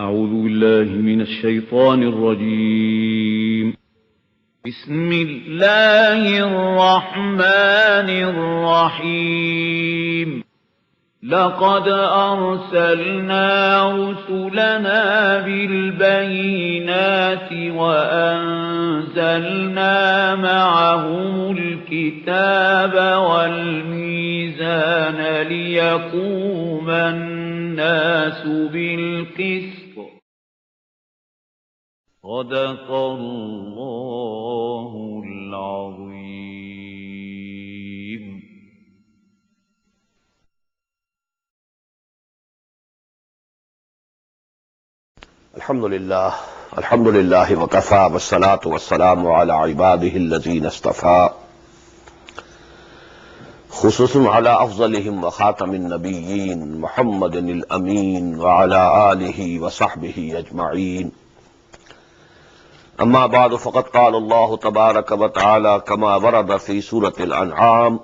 أعوذ بالله من الشيطان الرجيم. بسم الله الرحمن الرحيم. لقد أرسلنا رسلنا بالبينات وأنزلنا معهم الكتاب والميزان ليقوم الناس بالقسط. صدق الله العظيم. الحمد لله وكفى والصلاة والسلام على عباده الذين اصطفى خصوصا على أفضلهم وخاتم النبيين محمد الأمين وعلى آله وصحبه أجمعين. أما بعد فقد قال الله تبارك وتعالى كما ورد في سورة الأنعام: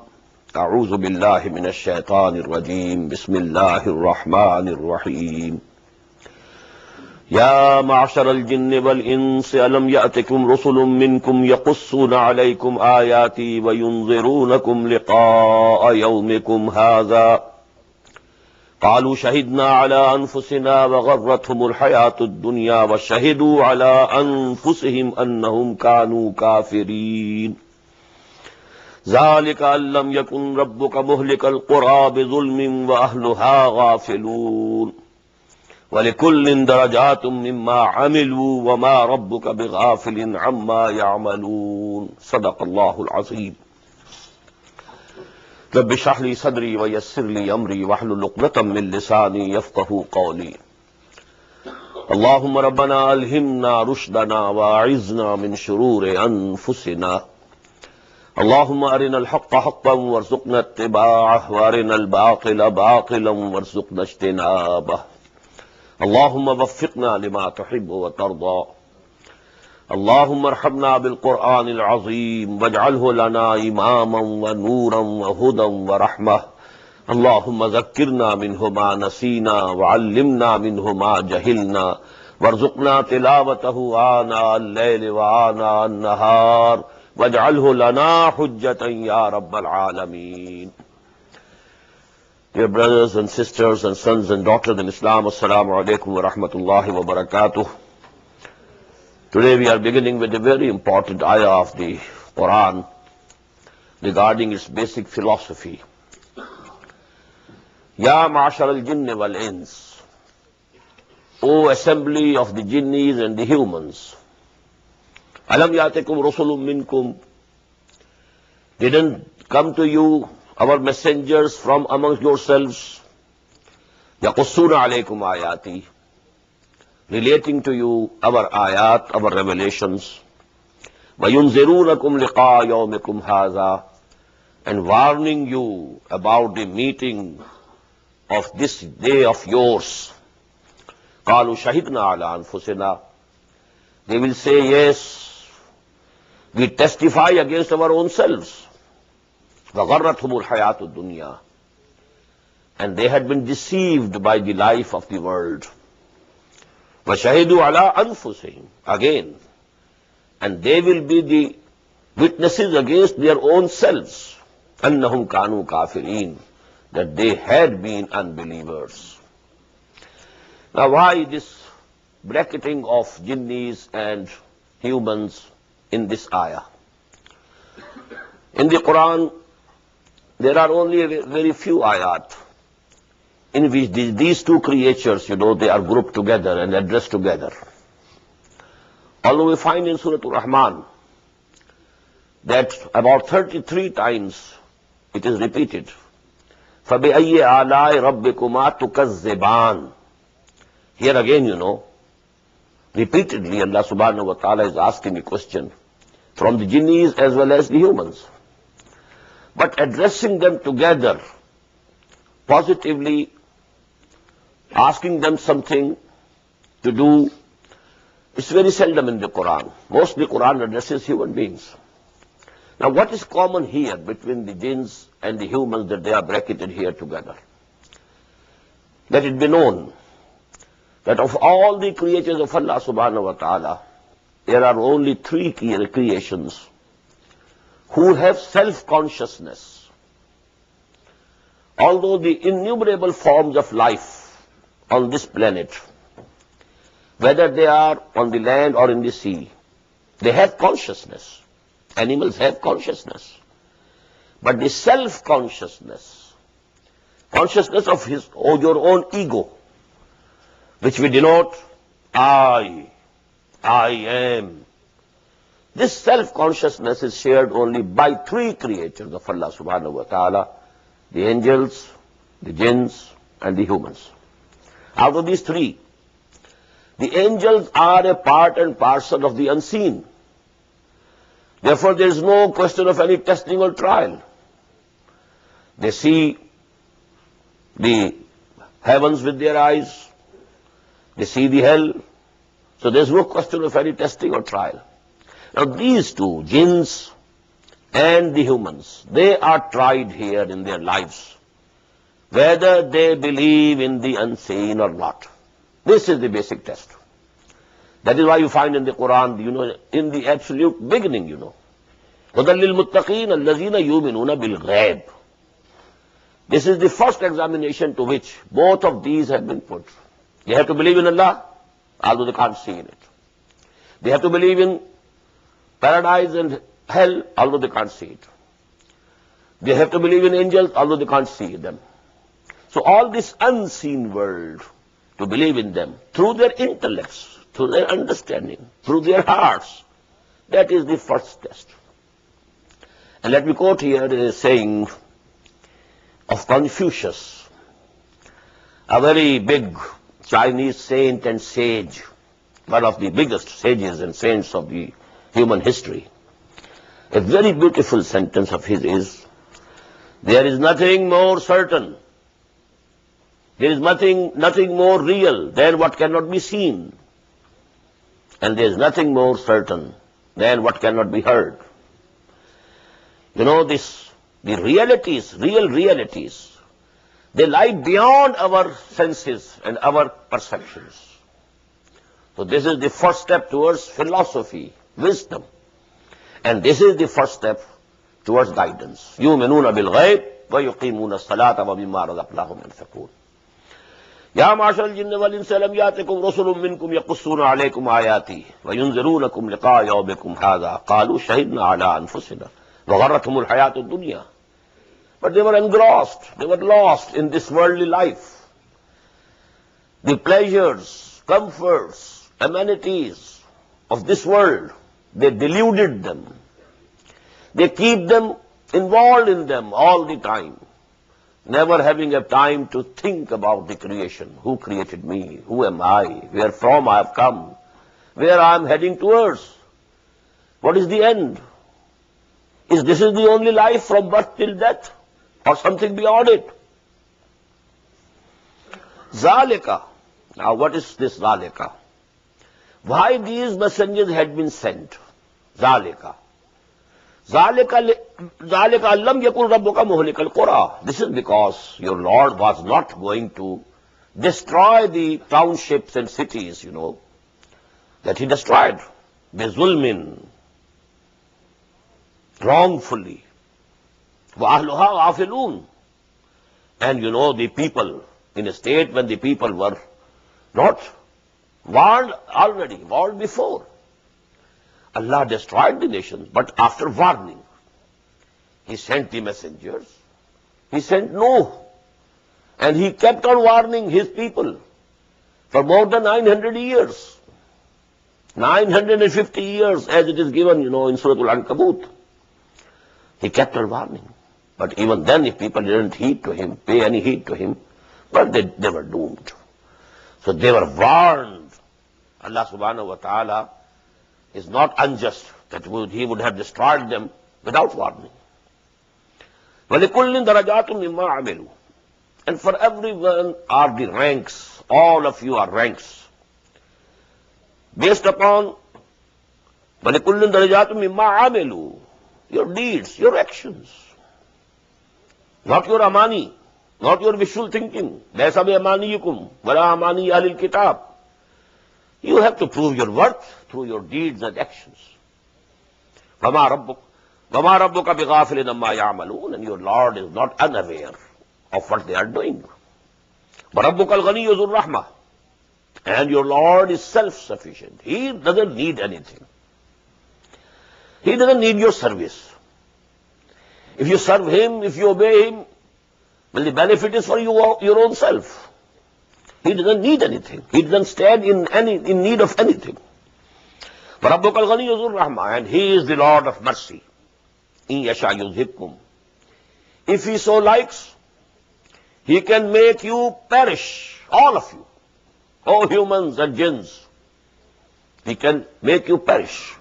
أعوذ بالله من الشيطان الرجيم بسم الله الرحمن الرحيم. يا معشر الجن والإنس ألم يأتكم رسل منكم يقصون عليكم آياتي وينذرونكم لقاء يومكم هذا قالوا شهدنا على أنفسنا وغرتهم الحياة الدنيا وشهدوا على أنفسهم أنهم كانوا كافرين. ذلك أن لم يكن ربك مهلك القرى بظلم وأهلها غافلون وَلِكُلٍّ دَرَجَاتٌ مِّمَّا عَمِلُوا وَمَا رَبُّكَ بِغَافِلٍ عَمَّا يَعْمَلُونَ. صدق اللہ العظیم. رب اشرح لي صدری ويسر لي أمري واحلل عقدة من لساني يفقهوا قولي. اللهم ربنا ألهمنا رشدنا وأعذنا من شرور أنفسنا. اللهم أرنا الحق حقا وارزقنا اتباعه وأرنا الباطل باطلا وارزقنا اجتنابه. اللهم وفقنا لما تحب وترضى. اللهم ارحمنا بالقرآن العظيم واجعله لنا إماما ونورا وهدى ورحمة. اللهم ذكرنا منه ما نسينا وعلمنا منه ما جهلنا وارزقنا تلاوته آناء الليل وآناء النهار واجعله لنا حجة يا رب العالمين. Dear brothers and sisters and sons and daughters in Islam, Assalamu alaikum wa rahmatullahi wa barakatuh. Today we are beginning with a very important ayah of the Quran regarding its basic philosophy. Ya ma'ashar al-jinni wal-ins, O assembly of the jinnis and the humans. Alam yatikum rusulun minkum, didn't come to you our messengers from amongst yourselves, yaqussuna alaykum ayati, relating to you our ayat, our revelations, wa yunzirunakum liqaa yawmikum hadha, and warning you about the meeting of this day of yours. Qalu shahidna ala anfusina, they will say, yes, we testify against our own selves. وَغَرَّتْهُمُ الْحَيَاةُ الدُّنْيَا, and they had been deceived by the life of the world. وَشَهِدُوا عَلَىٰ أَنفُسِهِمْ, again, and they will be the witnesses against their own selves, أَنَّهُمْ كَانُوا كَافِرِينَ, that they had been unbelievers. Now why this bracketing of jinnis and humans in this ayah? In the Quran, there are only very few ayat in which these two creatures, they are grouped together and addressed together. Although we find in Surah Al-Rahman that about 33 times it is repeated. فَبِأَيِّ آلَاءِ رَبِّكُمَا تُكَذِّبَانِ. Here again, repeatedly Allah subhanahu wa ta'ala is asking a question from the jinnis as well as the humans, but addressing them together, positively asking them something to do. It's very seldom in the Quran. Mostly Quran addresses human beings. Now what is common here between the jinns and the humans that they are bracketed here together? Let it be known, that of all the creatures of Allah subhanahu wa ta'ala, there are only three creations who have self-consciousness. Although the innumerable forms of life on this planet, whether they are on the land or in the sea, they have consciousness. Animals have consciousness. But the self-consciousness, consciousness of his or your own ego, which we denote I am. This self-consciousness is shared only by three creatures of Allah subhanahu wa ta'ala, the angels, the jinns, and the humans. Out of these three, the angels are a part and parcel of the unseen. Therefore, there is no question of any testing or trial. They see the heavens with their eyes. They see the hell. So there is no question of any testing or trial. Now these two, jinns and the humans, they are tried here in their lives, whether they believe in the unseen or not. This is the basic test. That is why you find in the Quran, in the absolute beginning, هُدًى لِلْمُتَّقِينَ الَّذِينَ يُؤْمِنُونَ بِالْغَيْبِ. This is the first examination to which both of these have been put. They have to believe in Allah, although they can't see in it. They have to believe in paradise and hell, although they can't see it. They have to believe in angels, although they can't see them. So all this unseen world, to believe in them through their intellects, through their understanding, through their hearts, that is the first test. And let me quote here a saying of Confucius, a very big Chinese saint and sage, one of the biggest sages and saints of the human history. A very beautiful sentence of his is, there is nothing more certain, there is nothing more real than what cannot be seen, and there is nothing more certain than what cannot be heard. The real realities, they lie beyond our senses and our perceptions. So this is the first step towards philosophy, wisdom. And this is the first step towards guidance. يُؤْمِنُونَ بِالْغَيْبِ وَيُقِيمُونَ الصَّلَاةَ وَمِمَّا رَزَقْنَاهُمْ يُنْفِقُونَ. يَا مَعْشَرَ الْجِنِّ وَالْإِنسِ أَلَمْ يَأْتِكُمْ رُسُلٌ مِّنكُمْ يَقُصُّونَ عَلَيْكُمْ آيَاتِي وَيُنذِرُونَكُمْ لِقَاءَ يَوْمِكُمْ هَٰذَا قَالُوا شَهِدْنَا عَلَىٰ أَنفُسِنَا وَغَرَّتْهُمُ الْحَيَاةُ الدُّنْيَا. But they were engrossed, they were lost in this worldly life. The pleasures, comforts, amenities of this world, they deluded them. They keep them involved in them all the time, never having a time to think about the creation. Who created me? Who am I? Where from I have come? Where I am heading towards? What is the end? Is this the only life from birth till death? Or something beyond it? Zalika. Now what is this Zalika? Why these messengers had been sent? Zalika. Zalika allam yakun rabbuka muhlikal qura. This is because your Lord was not going to destroy the townships and cities, that he destroyed. Bizulmin. Wrongfully. وَأَهْلُهَا غَافِلُونَ. And the people, in a state when the people were not warned already, warned before. Allah destroyed the nations, but after warning. He sent the messengers. He sent Noah. And he kept on warning his people for more than 900 years. 950 years as it is given, in Surah Al-Ankabut. He kept on warning. But even then, if people didn't heed to him, pay any heed to him, well, they were doomed. So they were warned. Allah subhanahu wa ta'ala is not unjust that he would have destroyed them without warning. وَلِكُلٍّ دَرَجَاتٌ مِّمَّا عَمِلُوا. And for everyone are the ranks. All of you are ranks. Based upon وَلِكُلٍّ دَرَجَاتٌ مِّمَّا عَمِلُوا. Your deeds, your actions. Not your amani, not your wishful thinking. لَيْسَ بِأَمَانِيِّكُمْ وَلَا أَمَانِيِّ أَهْلِ الْكِتَابِ. You have to prove your worth through your deeds and actions. وَمَا رَبُّكَ بِغَافِلٍ عَمَّا يَعْمَلُونَ, and your Lord is not unaware of what they are doing. وَرَبُّكَ الْغَنِيُّ ذُو الرَّحْمَةِ, and your Lord is self-sufficient. He doesn't need anything. He doesn't need your service. If you serve Him, if you obey Him, well, the benefit is for you, your own self. He doesn't need anything. He doesn't stand in need of anything. وَرَبُّكَ الْغَنِيُّ ذُو الرَّحْمَةِ, and He is the Lord of mercy. إِن يَشَأْ يُذْهِبْكُمْ, if He so likes, He can make you perish, all of you, all humans and jinns. He can make you perish,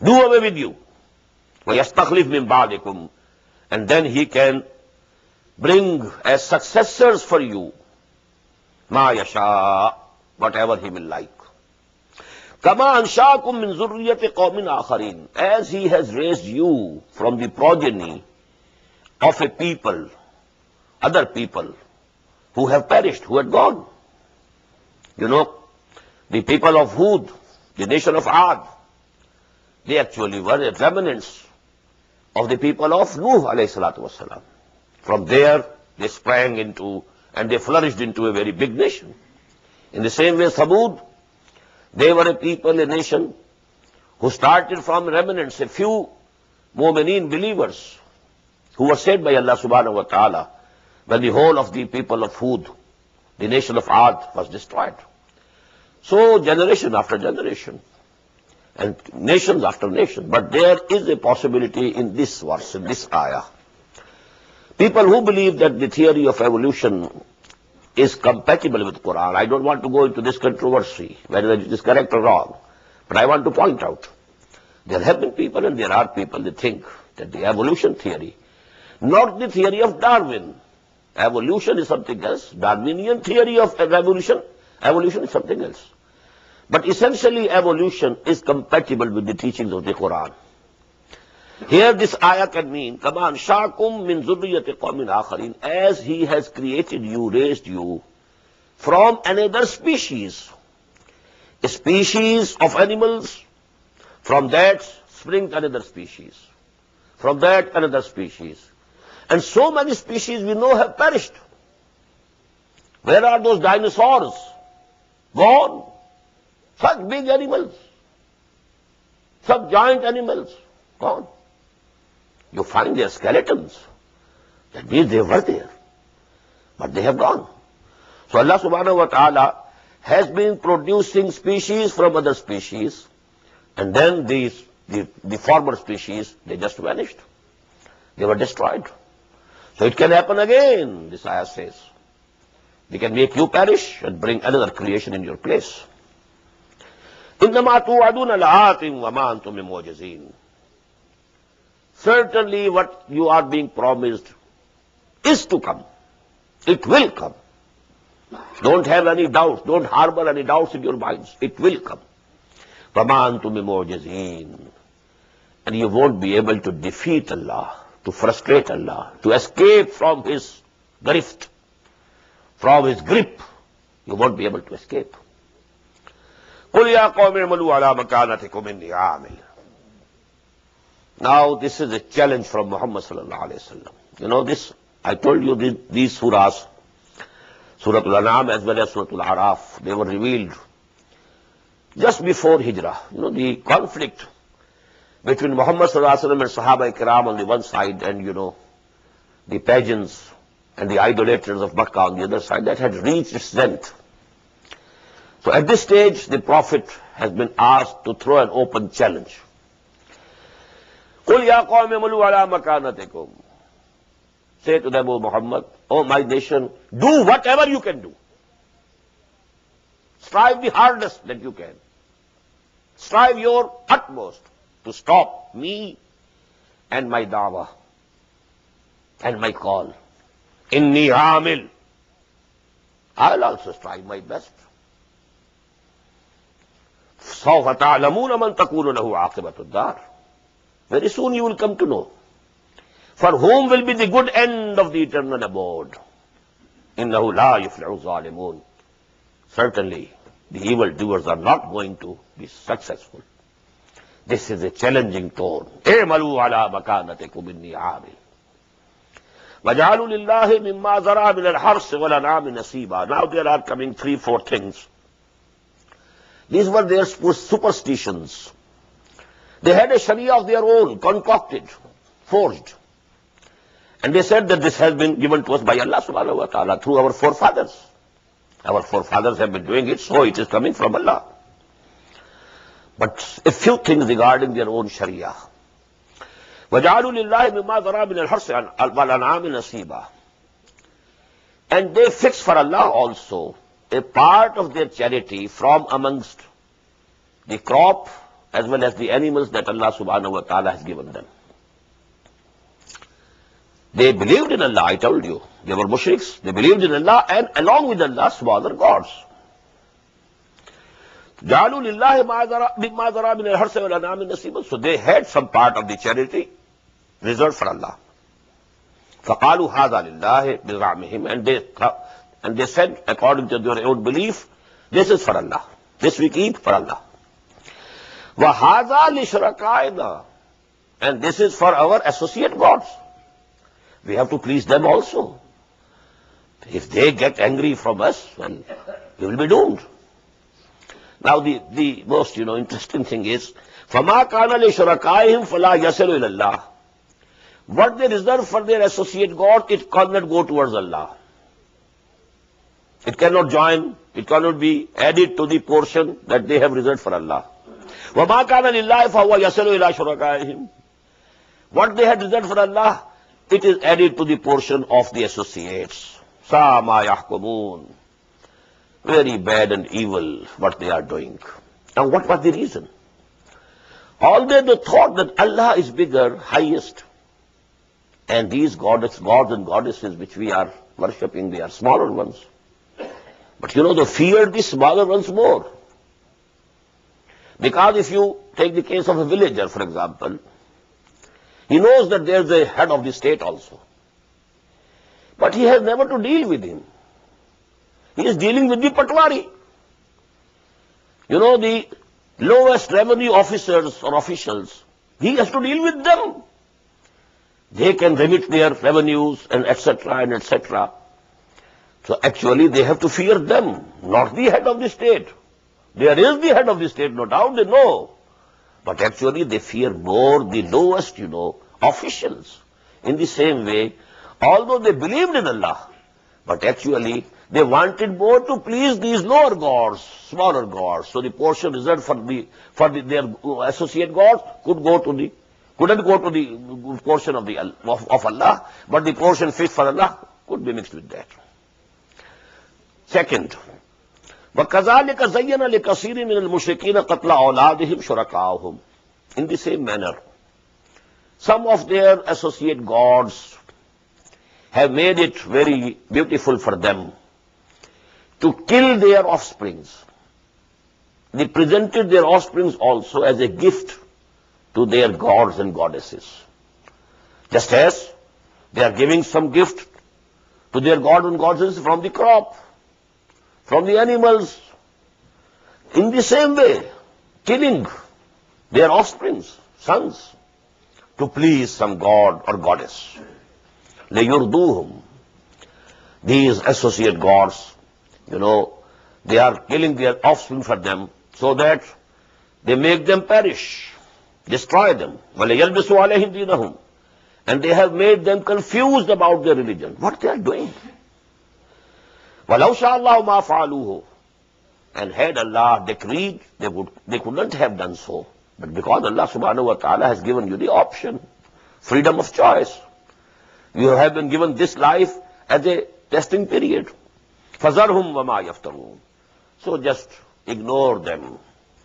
do away with you. وَيَسْتَخْلِفْ مِنْ بَعْدِكُمْ, and then He can bring as successors for you مَا يَشَاءُ, whatever He will like. كَمَا أَنْشَاكُمْ مِنْ ذُرِّيَّةِ قَوْمٍ آخَرِينَ, as He has raised you from the progeny of a people, other people who have perished, who had gone. You know, the people of Hud, the nation of Ad, they actually were the remnants of the people of Nuh alayhi salatu wasalam. From there, they sprang into and they flourished into a very big nation. In the same way, Thamud, they were a people, a nation, who started from remnants, a few mu'mineen believers, who were saved by Allah subhanahu wa ta'ala, when the whole of the people of Hud, the nation of Ad, was destroyed. So, generation after generation, and nations after nation. But there is a possibility in this verse, in this ayah. People who believe that the theory of evolution is compatible with Quran, I don't want to go into this controversy, whether it is correct or wrong, but I want to point out, there have been people and there are people that think that the evolution theory, not the theory of Darwin. Evolution is something else. Darwinian theory of evolution is something else. But essentially, evolution is compatible with the teachings of the Quran. Here, this ayah can mean, كَمَا أَنْشَاكُمْ مِنْ ذُرِّيَّةِ قَوْمٍ آخَرِينَ, as He has created you, raised you from another species, a species of animals. From that springs another species. From that, another species. And so many species we know have perished. Where are those dinosaurs? Gone. Such big animals, such giant animals, gone. You find their skeletons. That means they were there, but they have gone. So Allah subhanahu wa ta'ala has been producing species from other species, and then the former species, they just vanished. They were destroyed. So it can happen again, this ayah says. They can make you perish and bring another creation in your place. إِنَّمَا تُوعَدُونَ لَآتٍ وَمَا أَنْتُمْ بِمُعْجِزِينَ. Certainly what you are being promised is to come. It will come. Don't have any doubts. Don't harbor any doubts in your minds. It will come. وَمَا أَنْتُمْ بِمُعْجِزِينَ. And you won't be able to defeat Allah, to frustrate Allah, to escape from His grift, from His grip. You won't be able to escape. قُلْ يَا قَوْمِ اعْمَلُوا عَلَى مَكَانَتِكُمْ إِنِّي عَامِلٌ. Now this is a challenge from Muhammad sallallahu alayhi wa sallam. You know this, I told you these surahs, Surah Al-An'am as well as Surah Al-Araf, they were revealed just before Hijrah. You know, the conflict between Muhammad sallallahu alayhi wa sallam and Sahaba Ikram on the one side, and you know, the pagans and the idolaters of Makkah on the other side, that had reached its zenith. So at this stage, the Prophet has been asked to throw an open challenge. قُلْ يَا قَوْمِ اعْمَلُوا عَلَى مَكَانَتِكُمْ. Say to them, O Muhammad, O my nation, do whatever you can do. Strive the hardest that you can. Strive your utmost to stop me and my da'wah and my call. Inni amil. I'll also strive my best. سَوْفَ تَعْلَمُونَ مَنْ تَكُونُ لَهُ عَاقِبَةُ الدَّارِ. Very soon you will come to know for whom will be the good end of the eternal abode. إِنَّهُ لَا يُفْلِحُ الظَّالِمُونَ. Certainly, the evildoers are not going to be successful. This is a challenging tone. اعملوا على مكانتكم إني عامل. وجعلوا لله مما ذرأ من الحرث والأنعام نصيبا. Now there are coming 3-4 things. These were their superstitions. They had a sharia of their own, concocted, forged. And they said that this has been given to us by Allah subhanahu wa ta'ala through our forefathers. Our forefathers have been doing it, so it is coming from Allah. But a few things regarding their own sharia. وَجَعَلُوا لِلَّهِ مِمَّا ذَرَى مِنَ الْحَرْثِ وَالْأَنْعَامِ نَصِيبًا. And they fixed for Allah also a part of their charity from amongst the crop as well as the animals that Allah subhanahu wa ta'ala has given them. They believed in Allah, I told you. They were mushriks. They believed in Allah and along with Allah, smaller gods. جَعَلُوا لِلَّهِ مِمَّا ذَرَى مِنَ الْحَرْثِ وَالْأَنْعَامِ نَصِيبًا. So they had some part of the charity reserved for Allah. فَقَالُوا هَذَا لِلَّهِ بِزَعْمِهِمْ. And they said, according to their own belief, this is for Allah. This we keep for Allah. وَهَذَا لِشُرَكَائِنَا. And this is for our associate gods. We have to please them also. If they get angry from us, well, we will be doomed. Now the most interesting thing is, فَمَا كَانَ لِشُرَكَائِهِمْ فَلَا يَصِلُ إِلَى اللَّهِ. What they reserve for their associate God, it cannot go towards Allah. It cannot join, it cannot be added to the portion that they have reserved for Allah. وَمَا كَانَ لِلَّهِ فَهُوَ يَصِلُ إِلَى شُرَكَائِهِمْ. What they had reserved for Allah, it is added to the portion of the associates. سَا مَا يَحْكُمُونَ. Very bad and evil what they are doing. Now what was the reason? Although they thought that Allah is bigger, highest, and these gods and goddesses which we are worshipping, they are smaller ones. But they feared the smaller ones more. Because if you take the case of a villager, for example, he knows that there is a head of the state also. But he has never to deal with him. He is dealing with the patwari. The lowest revenue officers or officials, he has to deal with them. They can remit their revenues and etc. and etc. So actually they have to fear them, not the head of the state. There is the head of the state, no doubt, they know. But actually they fear more the lowest, officials. In the same way, although they believed in Allah, but actually they wanted more to please these lower gods, smaller gods. So the portion reserved for their associate gods couldn't go to the portion of Allah, but the portion fit for Allah could be mixed with that. Second, وَكَذَلِكَ زَيَّنَ لِكَثِيرٍ مِنَ الْمُشْرِكِينَ قَتْلَ أَوْلَادِهِمْ شُرَكَاؤُهُمْ. In the same manner, some of their associate gods have made it very beautiful for them to kill their offsprings. They presented their offsprings also as a gift to their gods and goddesses. Just as they are giving some gift to their gods and goddesses from the crop, from the animals. In the same way, killing their offsprings, sons, to please some god or goddess. لَيُرْدُوهُمْ. These associate gods, they are killing their offspring for them so that they make them perish, destroy them. وَلَيَلْبِسُوا عَلَيْهِمْ دِينَهُمْ. And they have made them confused about their religion. What they are doing? وَلَوْ شَاءَ اللَّهُ مَا فَعَلُوهُ. And had Allah decreed, they couldn't have done so. But because Allah subhanahu wa ta'ala has given you the option, freedom of choice, you have been given this life as a testing period. فَذَرْهُمْ وَمَا يَفْتَرُونَ. So just ignore them.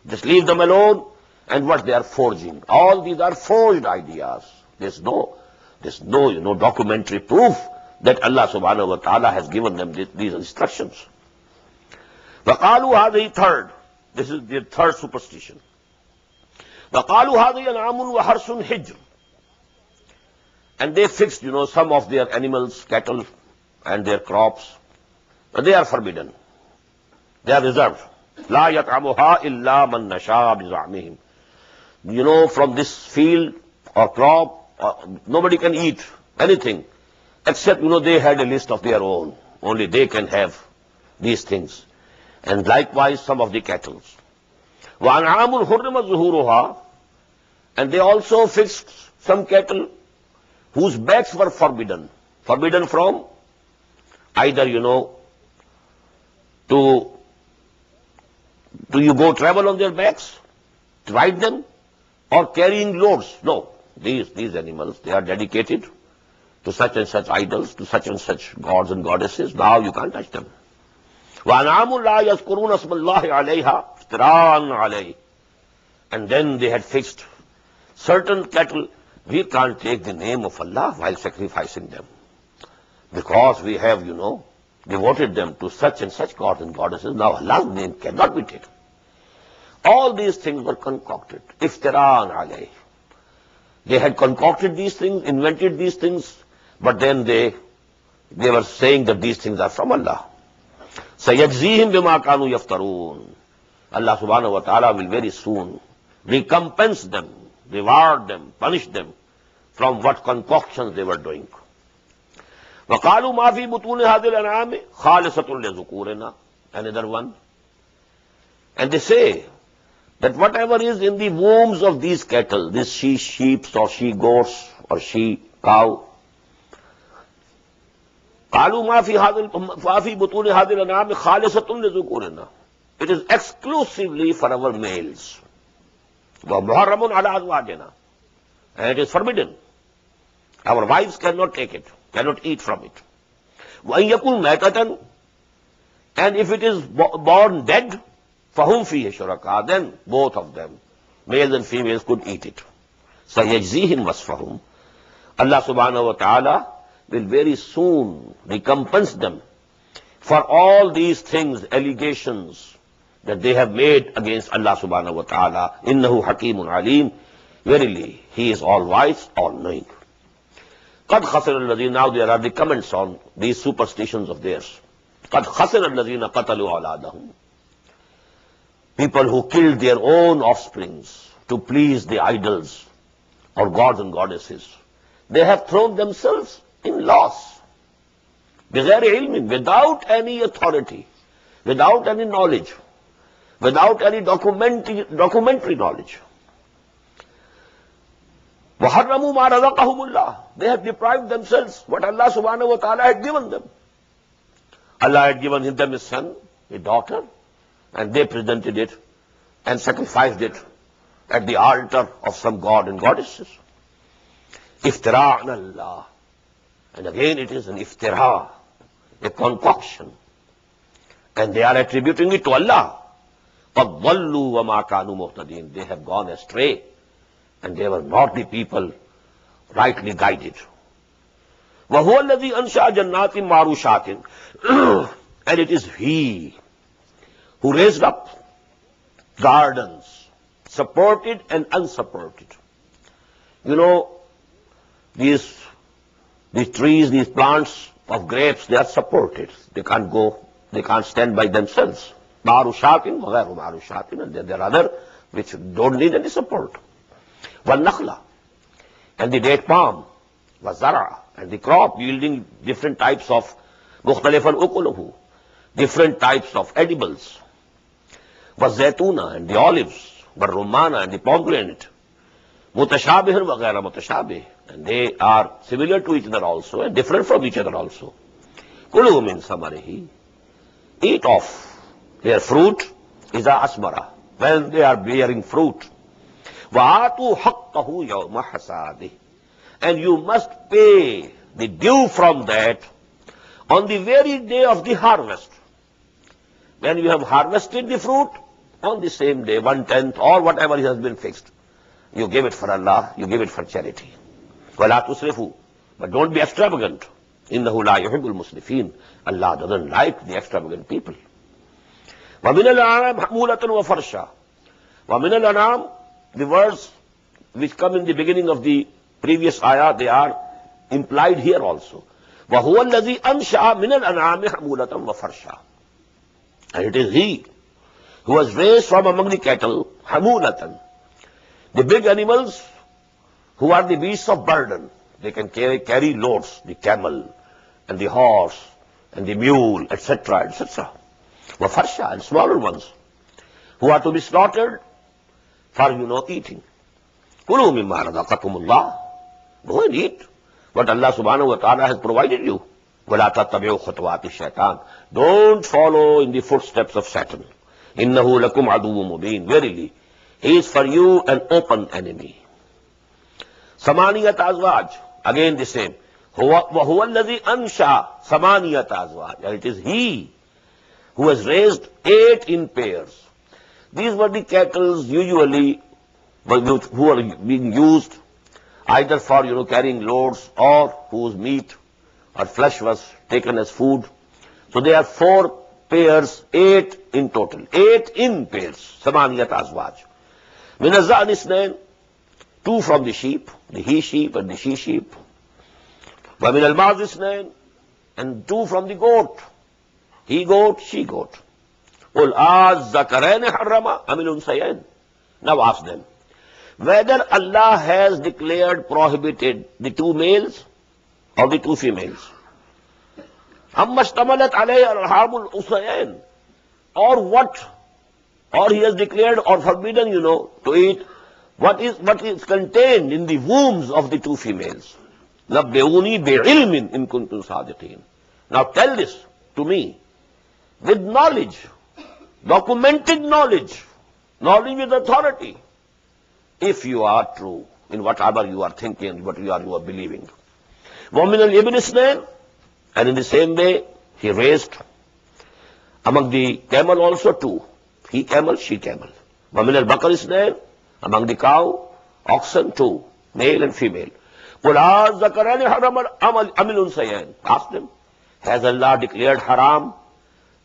Just leave them alone and what they are forging. All these are forged ideas. There's no documentary proof that Allah subhanahu wa ta'ala has given them these instructions. وَقَالُوا هَذِهِ third. This is the third superstition. وَقَالُوا هَذِهِ أَنْعَامٌ وَحَرْثٌ حِجْرٌ. And they fixed, some of their animals, cattle, and their crops. But they are forbidden. They are reserved. La yat'amuha illa man nasha bizamihim. You know, from this field or crop, nobody can eat anything except, they had a list of their own. Only they can have these things. And likewise, some of the cattle. وَأَنْعَامٌ حُرِّمَتْ ظُهُورُهَا. And they also fixed some cattle whose backs were forbidden. Forbidden from either, to you go travel on their backs, to ride them, or carrying loads. No, these animals, they are dedicated to such and such idols, to such and such gods and goddesses. Now you can't touch them. وَأَنْعَامٌ لَا يَذْكُرُونَ اسْمَ اللَّهِ عَلَيْهَا افْتِرَاءً عَلَيْهِ. And then they had fixed certain cattle. We can't take the name of Allah while sacrificing them, because we have, devoted them to such and such gods and goddesses. Now Allah's name cannot be taken. All these things were concocted. Iftira'an alayh. They had concocted these things, invented these things, but then they were saying that these things are from Allah. Sayajzihim bima kanu yaftarun. Allah subhanahu wa ta'ala will very soon recompense them, reward them, punish them from what concoctions they were doing. وَقَالُوا مَا فِي بُطُونِ هَذِهِ الْأَنْعَامِ خَالِصَةٌ لِذُكُورِنَا. Another one. And they say that whatever is in the wombs of these cattle, these sheep or she-goats or she-cow, قَالُوا مَا فِي بُطُونِ هَذِهِ الْأَنْعَامِ خَالِصَةٌ لِذُكُورِنَا. It is exclusively for our males. وَمُحَرَّمٌ عَلَىٰ أَزْوَاجِنَا. And it is forbidden. Our wives cannot take it, cannot eat from it. وَإِنْ يَكُنْ مَيْتَةً. And if it is born dead, فَهُمْ فِيهِ شُرَكَاء. Then both of them, males and females, could eat it. سَيَجْزِيهِمْ وَصْفَهُمْ. Allah subhanahu wa ta'ala will very soon recompense them for all these things, allegations that they have made against Allah subhanahu wa ta'ala. إِنَّهُ حَكِيمٌ عَلِيمٌ. Verily, He is all-wise, all-knowing. قَدْ خَسِرَ الَّذِينَ. Now there are the comments on these superstitions of theirs. قَدْ خَسِرَ الَّذِينَ قَتَلُوا أَوْلَادَهُمْ. People who killed their own offsprings to please the idols or gods and goddesses. They have thrown themselves in loss. بِغَيْرِ عِلْمٍ. Without any authority, without any knowledge, without any documentary knowledge. وَحَرَّمُوا مَا رَزَقَهُمُ اللَّهُ. They have deprived themselves what Allah subhanahu wa ta'ala had given them. Allah had given them a son, a daughter, and they presented it and sacrificed it at the altar of some god and goddesses. Iftira'an Allah. And again it is an iftira, a concoction. And they are attributing it to Allah. قَدْ ضَلُّوا وَمَا كَانُوا مُهْتَدِينَ. They have gone astray, and they were not the people rightly guided. وَهُوَ الَّذِي أَنْشَأَ جَنَّاتٍ مَعْرُوشَاتٍ. And it is He who raised up gardens, supported and unsupported. These trees, these plants of grapes, they are supported. They can't stand by themselves. Ma'rushatin, وَغَيْرُ مَعْرُوشَاتٍ. And there are other which don't need any support. وَالنَّخْلَ. And the date palm. وَالزَّرَعَ. And the crop yielding different types of مُخْتَلِفًا أُكُلُهُ. Different types of edibles. وَالزَّيْتُونَ. And the olives. وَالرُّمَّانَ. And the pomegranate. مُتَشَابِهًا وَغَيْرَ مُتَشَابِهٍ. And they are similar to each other also and different from each other also. كُلُوا مِنْ ثَمَرِهِ. Eat of their fruit is asmara, when they are bearing fruit. وَآتُوا حَقَّهُ يَوْمَ حَصَادِهِ. And you must pay the due from that on the very day of the harvest. When you have harvested the fruit, on the same day, 1/10 or whatever has been fixed, you give it for Allah, you give it for charity. وَلَا تُسْرِفُوا. But don't be extravagant. إِنَّهُ لَا يُحِبُّ الْمُسْرِفِينَ. Allah doesn't like the extravagant people. وَمِنَ الْأَنْعَامِ حَمُولَةً وَفَرْشًا. وَمِنَ الْأَنْعَامِ, the words which come in the beginning of the previous ayah, they are implied here also. وَهُوَ الَّذِي أَنْشَأَ مِنَ الْأَنْعَامِ حَمُولَةً وَفَرْشًا. And it is He who was raised from among the cattle, hamulatan. The big animals who are the beasts of burden, they can carry loads, the camel and the horse and the mule, etc., etc. Wafarsha, and smaller ones, who are to be slaughtered for, eating. Kulu mimma razaqakumullah. Go and eat what Allah subhanahu wa ta'ala has provided you. وَلَا تَتَّبِعُوا خُطُوَاتِ الشَّيْطَانِ. Don't follow in the footsteps of Satan. إِنَّهُ لَكُمْ عَدُوٌّ مُبِينٌ. Verily, he is for you an open enemy. Samaniyat azwaj. Again the same. وَهُوَ الَّذِي أَنْشَأَ ثَمَانِيَةَ أَزْوَاجٍ. And it is he who has raised 8 in pairs. These were the cattle usually who are being used either for, carrying loads or whose meat or flesh was taken as food. So they are 4 pairs, 8 in total. 8 in pairs. Samaniyat azwaj. Min az-za'n isnayn, 2 from the sheep, the he sheep and the she sheep. Wa min al-ma'z isnayn, and 2 from the goat, he goat, she goat. Qul az-zakarayn harrama am al-unsayayn. Now ask them, whether Allah has declared prohibited the 2 males or the 2 females. Amma ishtamalat alayhi arhamul unsayayn, or what, or he has declared or forbidden, to eat what is contained in the wombs of the 2 females. Nabbi'uni bi'ilmin in kuntum sadiqin. Now tell this to me with knowledge, documented knowledge, knowledge with authority, if you are true in whatever you are thinking, what you are believing. وَمِنَ الْإِبْنِ اسْنَيْنِ, and in the same way he raised among the camel also 2, he camel, she camel. وَمِنَ الْبَقَرِ اسْنَيْنِ, among the cow, oxen 2, male and female. قُلْ أَذَّكَرَانِ حَرَمَ أَمَ الْأُنْثَيَيْنِ. Ask them, has Allah declared haram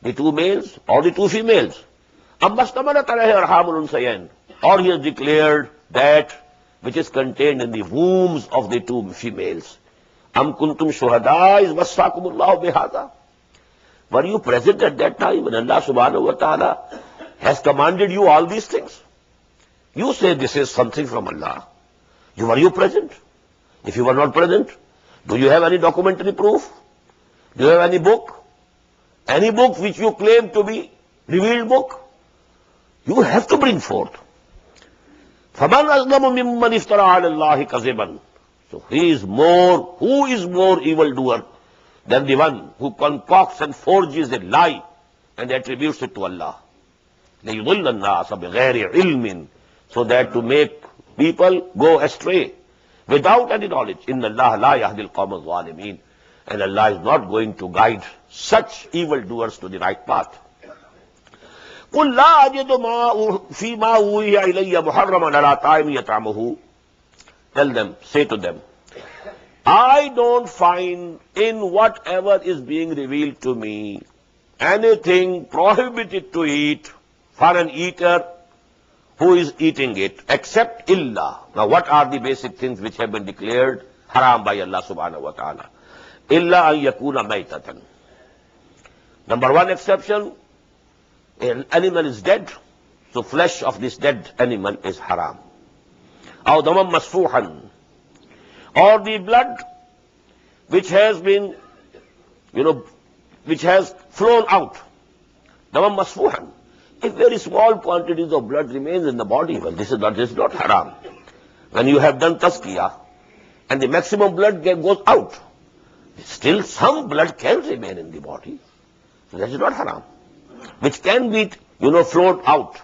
the 2 males or the 2 females? أَمَّا اشْتَمَلَتْ عَلَيْهِ أَرْحَامُ الْأُنْثَيَيْنِ, or he has declared that which is contained in the wombs of the 2 females. Am kuntum shuhada iz wassakumullahu bihadha. Were you present at that time when Allah subhanahu wa ta'ala has commanded you all these things? You say this is something from Allah. Were you present? If you were not present, do you have any documentary proof? Do you have any book? Any book which you claim to be revealed book? You have to bring forth. فَمَنْ أَظْلَمُ مِمَّنِ افْتَرَى عَلَى اللَّهِ كَذِبًا. So who is more evildoer than the one who concocts and forges a lie and attributes it to Allah? لِيُضِلَّ النَّاسَ بِغَيْرِ عِلْمٍ, so that to make people go astray without any knowledge. إِنَّ اللَّهَ لَا يَهْدِي الْقَوْمَ الظَّالِمِينَ. And Allah is not going to guide such evildoers to the right path. قُلْ لَا أَجِدُ فِي مَا أُوحِيَ إِلَيَّ مُحَرَّمًا عَلَىٰ طَاعِمٍ يَطْعَمُهُ. Tell them, say to them, I don't find in whatever is being revealed to me anything prohibited to eat for an eater who is eating it, except illa. Now what are the basic things which have been declared haram by Allah subhanahu wa ta'ala? Illa an yakuna maytatan. Number 1 exception, an animal is dead, so flesh of this dead animal is haram. Aw damam masfuhan, or the blood which has been, which has flown out. Damam masfuhan. If very small quantities of blood remains in the body, well, this is not haram. When you have done tazkiyah and the maximum blood goes out, still some blood can remain in the body. So that is not haram. Which can be, flowed out.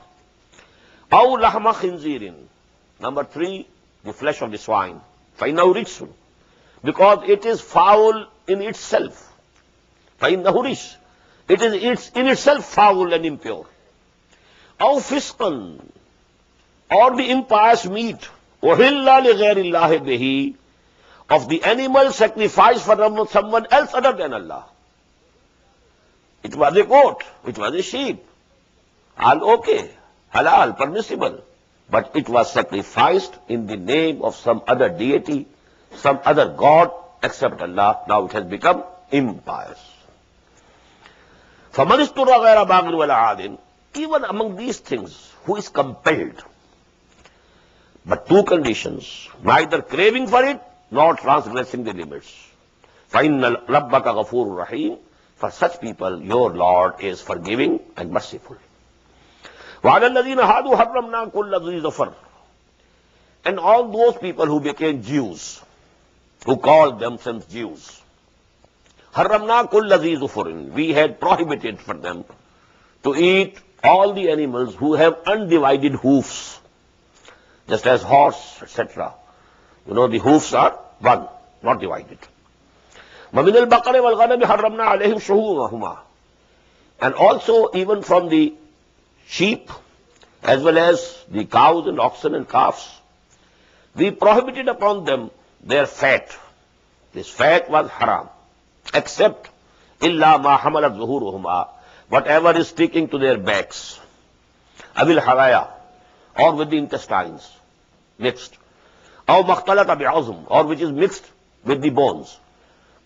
Aw lahma khinzirin. Number 3, the flesh of the swine. فَإِنَّهُ رِجْسٌ, because it is foul in itself. فَإِنَّهُ رِجْسٌ, it is in itself foul and impure. أَوْ فِسْقًا, or the impious meat. أُحِلَّ لِغَيْرِ اللَّهِ بِهِ, of the animal sacrificed for someone else other than Allah. It was a goat, it was a sheep. All okay, halal, permissible. But it was sacrificed in the name of some other deity, some other god except Allah. Now it has become impious. فَمَنِ اسْتُرَّ غَيْرَ بَاغٍ وَلَا عَادٍ, even among these things, who is compelled? But two conditions, neither craving for it nor transgressing the limits. فَإِنَّ رَبَّكَ غَفُورٌ رَحِيمٌ. For such people, your Lord is forgiving and merciful. وَعَلَى الَّذِينَ هَادُوا حَرَّمْنَا كُلَّ ذِي ظَفَرٍ. And all those people who became Jews, who called themselves Jews, حَرَّمْنَا كُلَّ ذِي ظُفُرٍ. We had prohibited for them to eat all the animals who have undivided hoofs, just as horse, etc. You know, the hoofs are one, not divided. وَمِنَ الْبَقَرِ وَالْغَنَمِ حَرَّمْنَا عَلَيْهِمْ شُحُومَهُمَا. And also even from the sheep, as well as the cows and oxen and calves, we prohibited upon them their fat. This fat was haram, except إِلَّا مَا حَمَلَتْ ظُهُورُهُمَا, whatever is sticking to their backs, أَوِلْ حَوَايَا, or with the intestines, mixed, أَوْ مَخْتَلَطَ بِعَظْمٍ, or which is mixed with the bones.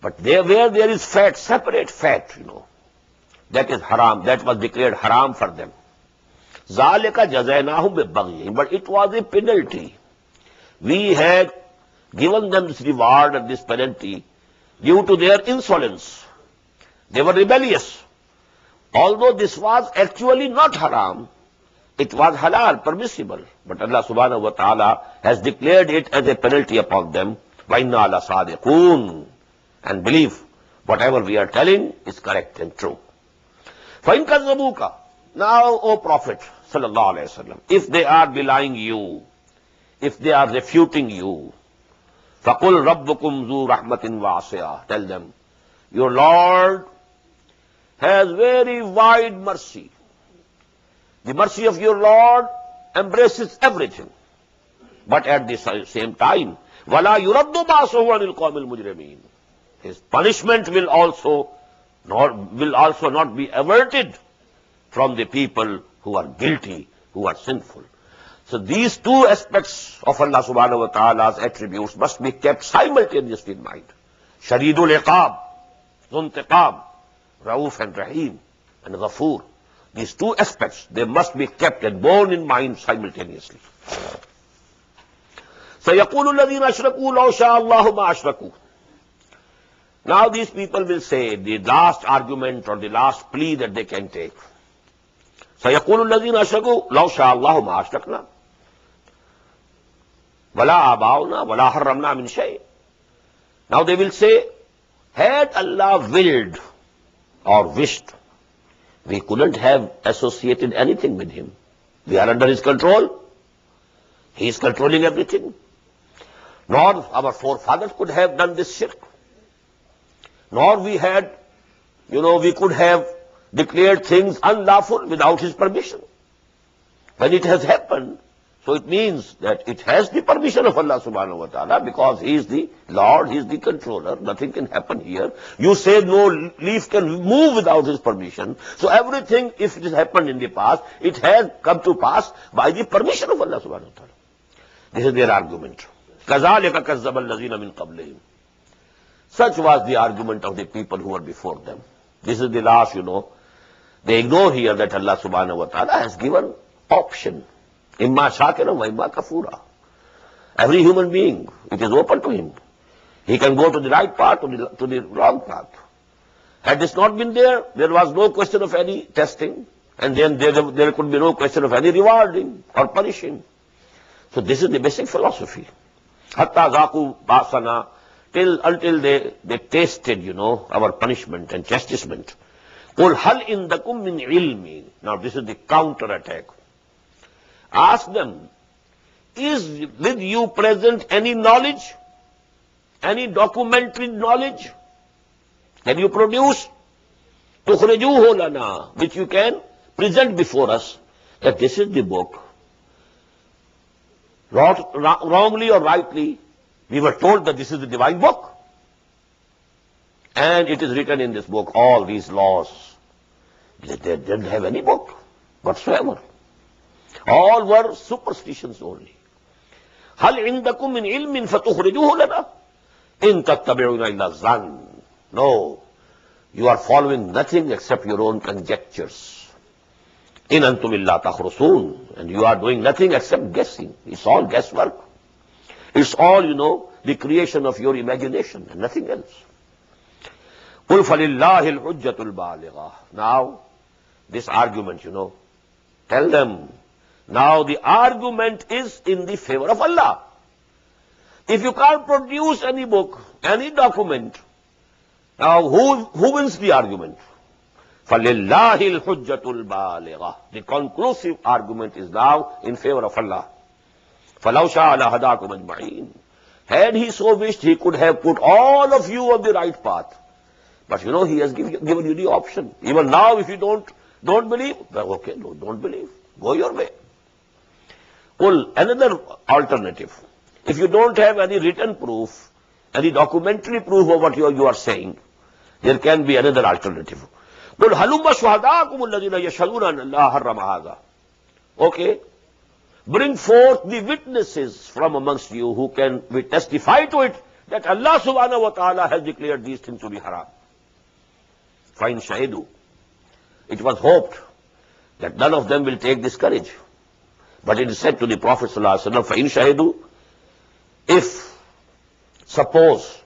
But there, where there is fat, separate fat, that is haram, that was declared haram for them. ذَلِكَ جَزَيْنَاهُمْ بِبَغْيِهِمْ. But it was a penalty. We had given them this reward and this penalty due to their insolence. They were rebellious. Although this was actually not haram, it was halal, permissible. But Allah subhanahu wa ta'ala has declared it as a penalty upon them. وَإِنَّا لَصَادِقُونَ. And believe whatever we are telling is correct and true. فَإِنْ كَذَّبُوكَ. Now, O Prophet sallallahu alaihi wasallam, if they are belying you, if they are refuting you, فَقُلْ رَبُّكُمْ ذُو رَحْمَةٍ وَاسِعَةٍ. Tell them, your Lord has very wide mercy. The mercy of your Lord embraces everything. But at the same time, وَلَا يُرَدُّ بَعْصُهُ عَنِ الْقَوْمِ الْمُجْرِمِينَ. His punishment will also not be averted from the people who are guilty, who are sinful. So these two aspects of Allah subhanahu wa ta'ala's attributes must be kept simultaneously in mind. Shadidul Iqab, Zuntiqab, Rauf and Rahim, and Ghafoor. These two aspects, they must be kept and borne in mind simultaneously. سَيَقُولُ الَّذِينَ أَشْرَكُوا لَوْ شَاءَ اللَّهُ مَا أَشْرَكُوا. Now these people will say, the last argument or the last plea that they can take. سَيَقُولُ الَّذِينَ أَشْرَكُوا لَوْ شَاءَ اللَّهُ مَا أَشْرَكْنَا وَلَا آبَاؤُنَا وَلَا حَرَّمْنَا مِنْ شَيْءٍ. Now they will say, had Allah willed or wished, we couldn't have associated anything with Him. We are under His control. He is controlling everything. Nor our forefathers could have done this shirk. Nor we could have declared things unlawful without His permission. When it has happened, so it means that it has the permission of Allah subhanahu wa ta'ala, because He is the Lord, He is the controller, nothing can happen here. You say no leaf can move without His permission. So everything, if it has happened in the past, it has come to pass by the permission of Allah subhanahu wa ta'ala. This is their argument. كَذَلِكَ كَذَّبَ الَّذِينَ مِنْ قَبْلِهِمْ. Such was the argument of the people who were before them. This is the last, They ignore here that Allah subhanahu wa ta'ala has given option. Imma shakiran wa imma kafura. Every human being, it is open to him. He can go to the right path, to the wrong path. Had this not been there, there was no question of any testing, and then there could be no question of any rewarding or punishing. So this is the basic philosophy. Hatta zaku basana, until they tasted, our punishment and chastisement. Qul hal indakum min ilmi. Now this is the counter attack. Ask them, is with you present any knowledge? Any documentary knowledge? Can you produce? Tukhrijuhu lana, which you can present before us, that this is the book. Wrongly or rightly, we were told that this is the divine book. And it is written in this book, all these laws. They didn't have any book whatsoever. All were superstitions only. هَلْ عِنْدَكُمْ مِنْ عِلْمٍ فَتُخْرِجُوهُ لَنَا إِن تَتَّبِعُونَ إِلَّا الظَّنَّ. No, you are following nothing except your own conjectures. In antum illa takhrusun. And you are doing nothing except guessing. It's all guesswork. It's all, the creation of your imagination and nothing else. قُلْ فَلِلَّهِ الْحُجَّةُ الْبَالِغَةُ. Now, this argument, tell them, now the argument is in the favor of Allah. If you can't produce any book, any document, now who wins the argument? فَلِلَّهِ الْحُجَّةُ الْبَالِغَةُ. The conclusive argument is now in favor of Allah. فَلَوْ شَاءَ لَهَدَاكُمْ أَجْمَعِينَ. Had he so wished, he could have put all of you on the right path. But he has given you the option. Even now, if you don't believe, well, okay, no, don't believe. Go your way. Well, another alternative. If you don't have any written proof, any documentary proof of what you are saying, there can be another alternative. قُلْ هَلُمَّ شُهَدَاكُمُ الَّذِينَ يَشْهَدُونَ أَنَّ اللَّهَ حَرَّمَ هَذَا. Okay. Bring forth the witnesses from amongst you who can testify to it that Allah subhanahu wa ta'ala has declared these things to be haram. Fine shahidu. It was hoped that none of them will take this courage. But it is said to the Prophet sallallahu alaihi wasallam, fa'in shahidu, if suppose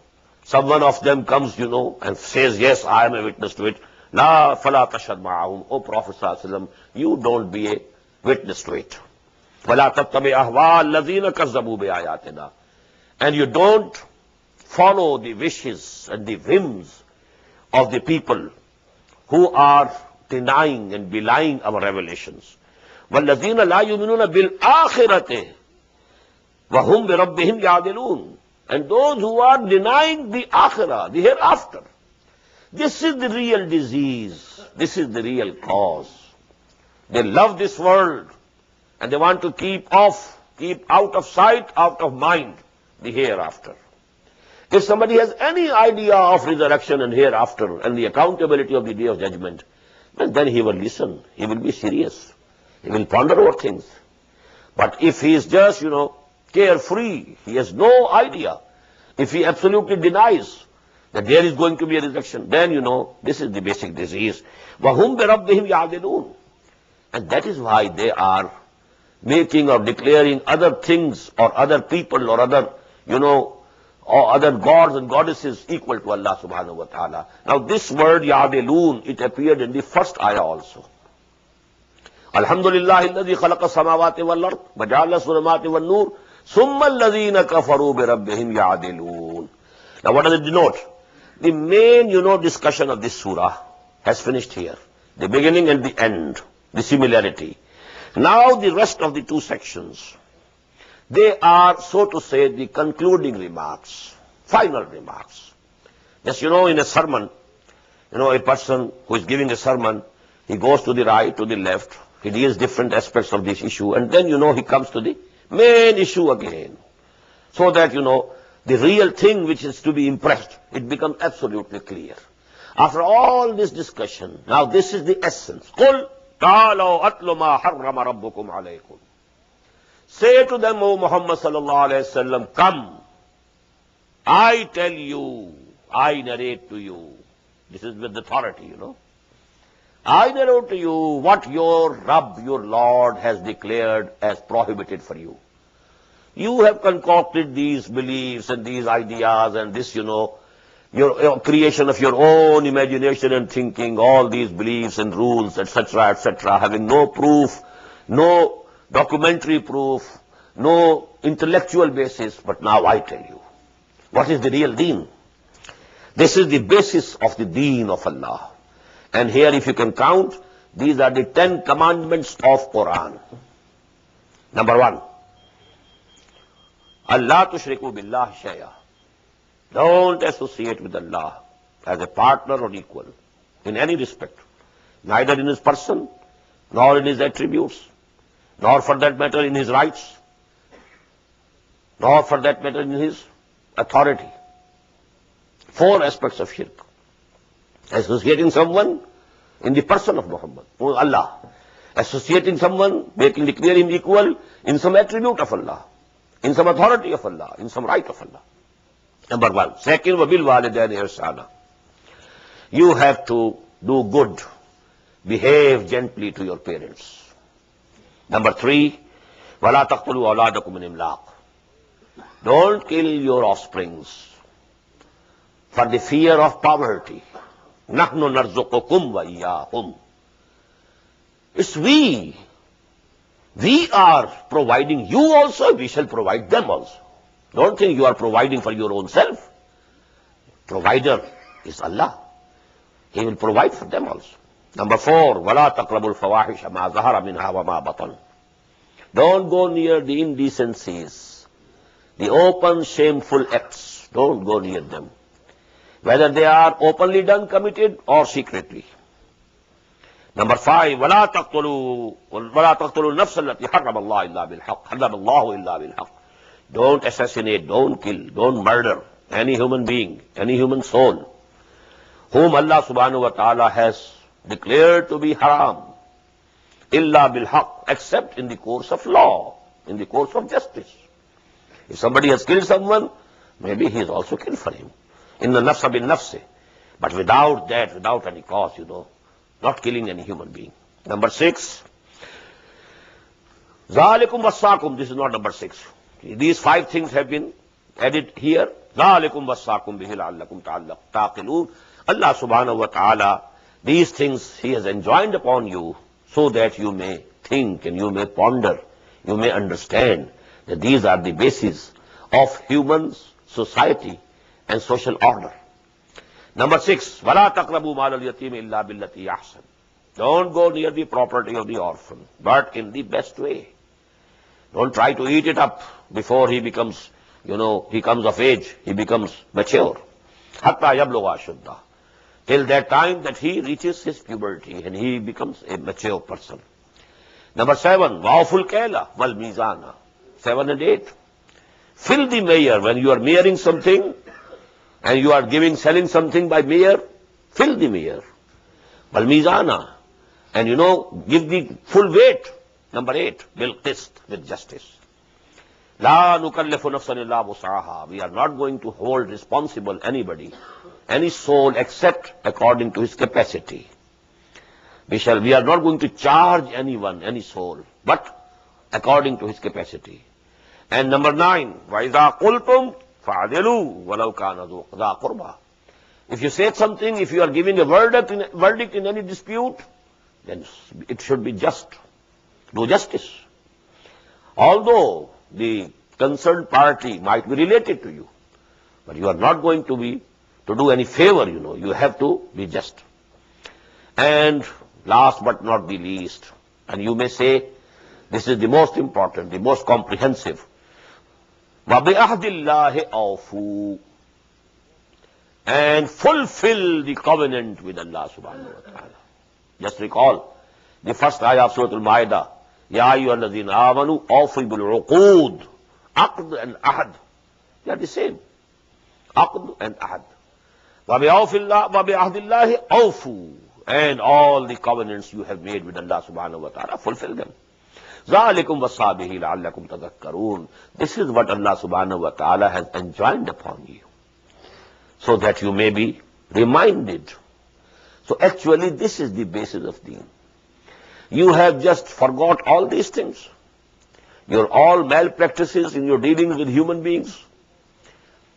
someone of them comes, and says, yes, I am a witness to it, la fala tashhad ma'ahum. O Prophet sallallahu alaihi wasallam, you don't be a witness to it. وَلَا تَتَّبِعْ أَهْوَاءَ الَّذِينَ كَذَّبُوا بِآيَاتِنَا. And you don't follow the wishes and the whims of the people who are denying and belying our revelations. وَالَّذِينَ لَا يُؤْمِنُونَ بِالْآخِرَةِ وَهُمْ بِرَبِّهِمْ يَعْدِلُونَ. And those who are denying the akhirah, the hereafter. This is the real disease. This is the real cause. They love this world. And they want to keep out of sight, out of mind, the hereafter. If somebody has any idea of resurrection and hereafter and the accountability of the day of judgment, then he will listen. He will be serious. He will ponder over things. But if he is just, carefree, he has no idea. If he absolutely denies that there is going to be a resurrection, then, this is the basic disease. وَهُمْ بِرَبِّهِمْ يَعْدِلُونَ. And that is why they are making or declaring other things or other people or other, or other gods and goddesses equal to Allah subhanahu wa ta'ala. Now this word ya'dilun, it appeared in the first ayah also. Alhamdulillah alladhi khalaqa samawati wal ard wa ja'ala as-zulumati wan nur thumma alladhina kafaru bi rabbihim ya'dilun. Now what does it denote? The main, discussion of this surah has finished here. The beginning and the end, the similarity. Now the rest of the two sections, they are, so to say, the concluding remarks, final remarks. Just, in a sermon, a person who is giving a sermon, he goes to the right, to the left, he deals different aspects of this issue, and then, he comes to the main issue again. So that, the real thing which is to be impressed, it becomes absolutely clear. After all this discussion, now this is the essence. قُلْ تعالوا أتل ما حرم ربكم عليكم. Say to them, O Muhammad sallallahu alayhi wa sallam, come, I tell you, I narrate to you. This is with authority, I narrate to you what your Rabb, your Lord, has declared as prohibited for you. You have concocted these beliefs and these ideas and this, your creation of your own imagination and thinking, all these beliefs and rules, etc., having no proof, no documentary proof, no intellectual basis. But now I tell you, what is the real deen? This is the basis of the deen of Allah. And here, if you can count, these are the 10 commandments of Quran. Number 1, Allah tushriku billah shay'a. Don't associate with Allah as a partner or equal in any respect, neither in his person, nor in his attributes, nor for that matter in his rights, nor for that matter in his authority. 4 aspects of shirk. Associating someone in the person of Muhammad, Allah. Associating someone, declaring him equal in some attribute of Allah, in some authority of Allah, in some right of Allah. Number 1. Second, وَبِالْوَالِدَيْنِ إِحْسَانًا. You have to do good behave gently to your parents. Number 3, وَلَا تَقْتُلُوا أَوْلَادَكُمْ مِنْ إِمْلَاقٍ. Don't kill your offsprings for the fear of poverty. نَحْنُ نَرْزُقُكُمْ وَإِيَّاهُمْ. It's we. We are providing you also, we shall provide them also. Don't think you are providing for your own self. Provider is Allah. He will provide for them also. Number 4, وَلَا تَقْرَبُوا الْفَوَاحِشَ مَا ظَهَرَ مِنْهَا وَمَا بَطَنَ. Don't go near the indecencies, the open shameful acts. Don't go near them, whether they are openly done, committed, or secretly. Number 5, وَلَا تَقْتُلُوا النَّفْسَ الَّتِي حَرَّمَ اللَّهُ إِلَّا بِالْحَقِّ. حَرَّمَ اللَّهُ إِلَّا بِالْحَقِّ. Don't assassinate, don't kill, don't murder any human being, any human soul, whom Allah subhanahu wa ta'ala has declared to be haram. Illa bil-haq, except in the course of law, in the course of justice. If somebody has killed someone, maybe he is also killed for him. Inna nafsa bin nafsi. But without that, without any cause, not killing any human being. Number 6, Zalikum wasakum. This is not number 6. These 5 things have been added here. Zalikum wasakum bihi la'allakum ta'qilun. Allah subhanahu wa ta'ala, these things He has enjoined upon you so that you may think and you may ponder, you may understand that these are the basis of human society and social order. Number 6, وَلَا تَقْرَبُوا مَالَ الْيَتِيمِ إِلَّا بِالَّتِي أَحْسَنُ. Don't go near the property of the orphan, but in the best way. Don't try to eat it up before he becomes, he comes of age, he becomes mature. حَتَّى يَبْلُغَ أَشُدَّهُ. Till that time that he reaches his puberty and he becomes a mature person. Number 7, وَأَوْفُوا الْكَيْلَ وَالْمِيزَانَ. 7 and 8. Fill the measure. When you are measuring something and you are selling something by measure, fill the measure. وَالْمِيزَانَ. And give the full weight. Number 8, بِالْقِسْطِ, with justice. لَا نُكَلِّفُ نَفْسًا إِلَّا وُسْعَهَا. We are not going to hold responsible anybody, any soul, except according to his capacity. We are not going to charge anyone, any soul, but according to his capacity. And number 9, وَإِذَا قُلْتُمْ فَعَدِلُوا وَلَوْ كَانَ ذَا قُرْبَى. If you say something, if you are giving a verdict in any dispute, then it should be just. Do justice. Although the concerned party might be related to you, but you are not going to do any favor, you have to be just. And last but not the least, and you may say, this is the most important, the most comprehensive, وَبِعَهْدِ اللَّهِ أَوْفُوا. And fulfill the covenant with Allah subhanahu wa ta'ala. Just recall the first ayah of Surah Al-Ma'idah, Ya ayyuhalladhina amanu awfu bil uqud. Aqd and ahad, they are the same. Aqd and ahad. Wa bi'ahdillahi awfu. And all the covenants you have made with Allah subhanahu wa ta'ala, fulfill them. ذَلِكُمْ وَصَّى بِهِ لَعَلَّكُمْ تَذَكَّرُونَ. This is what Allah subhanahu wa ta'ala has enjoined upon you, so that you may be reminded. So actually this is the basis of deen. You have just forgot all these things. Your all malpractices in your dealings with human beings.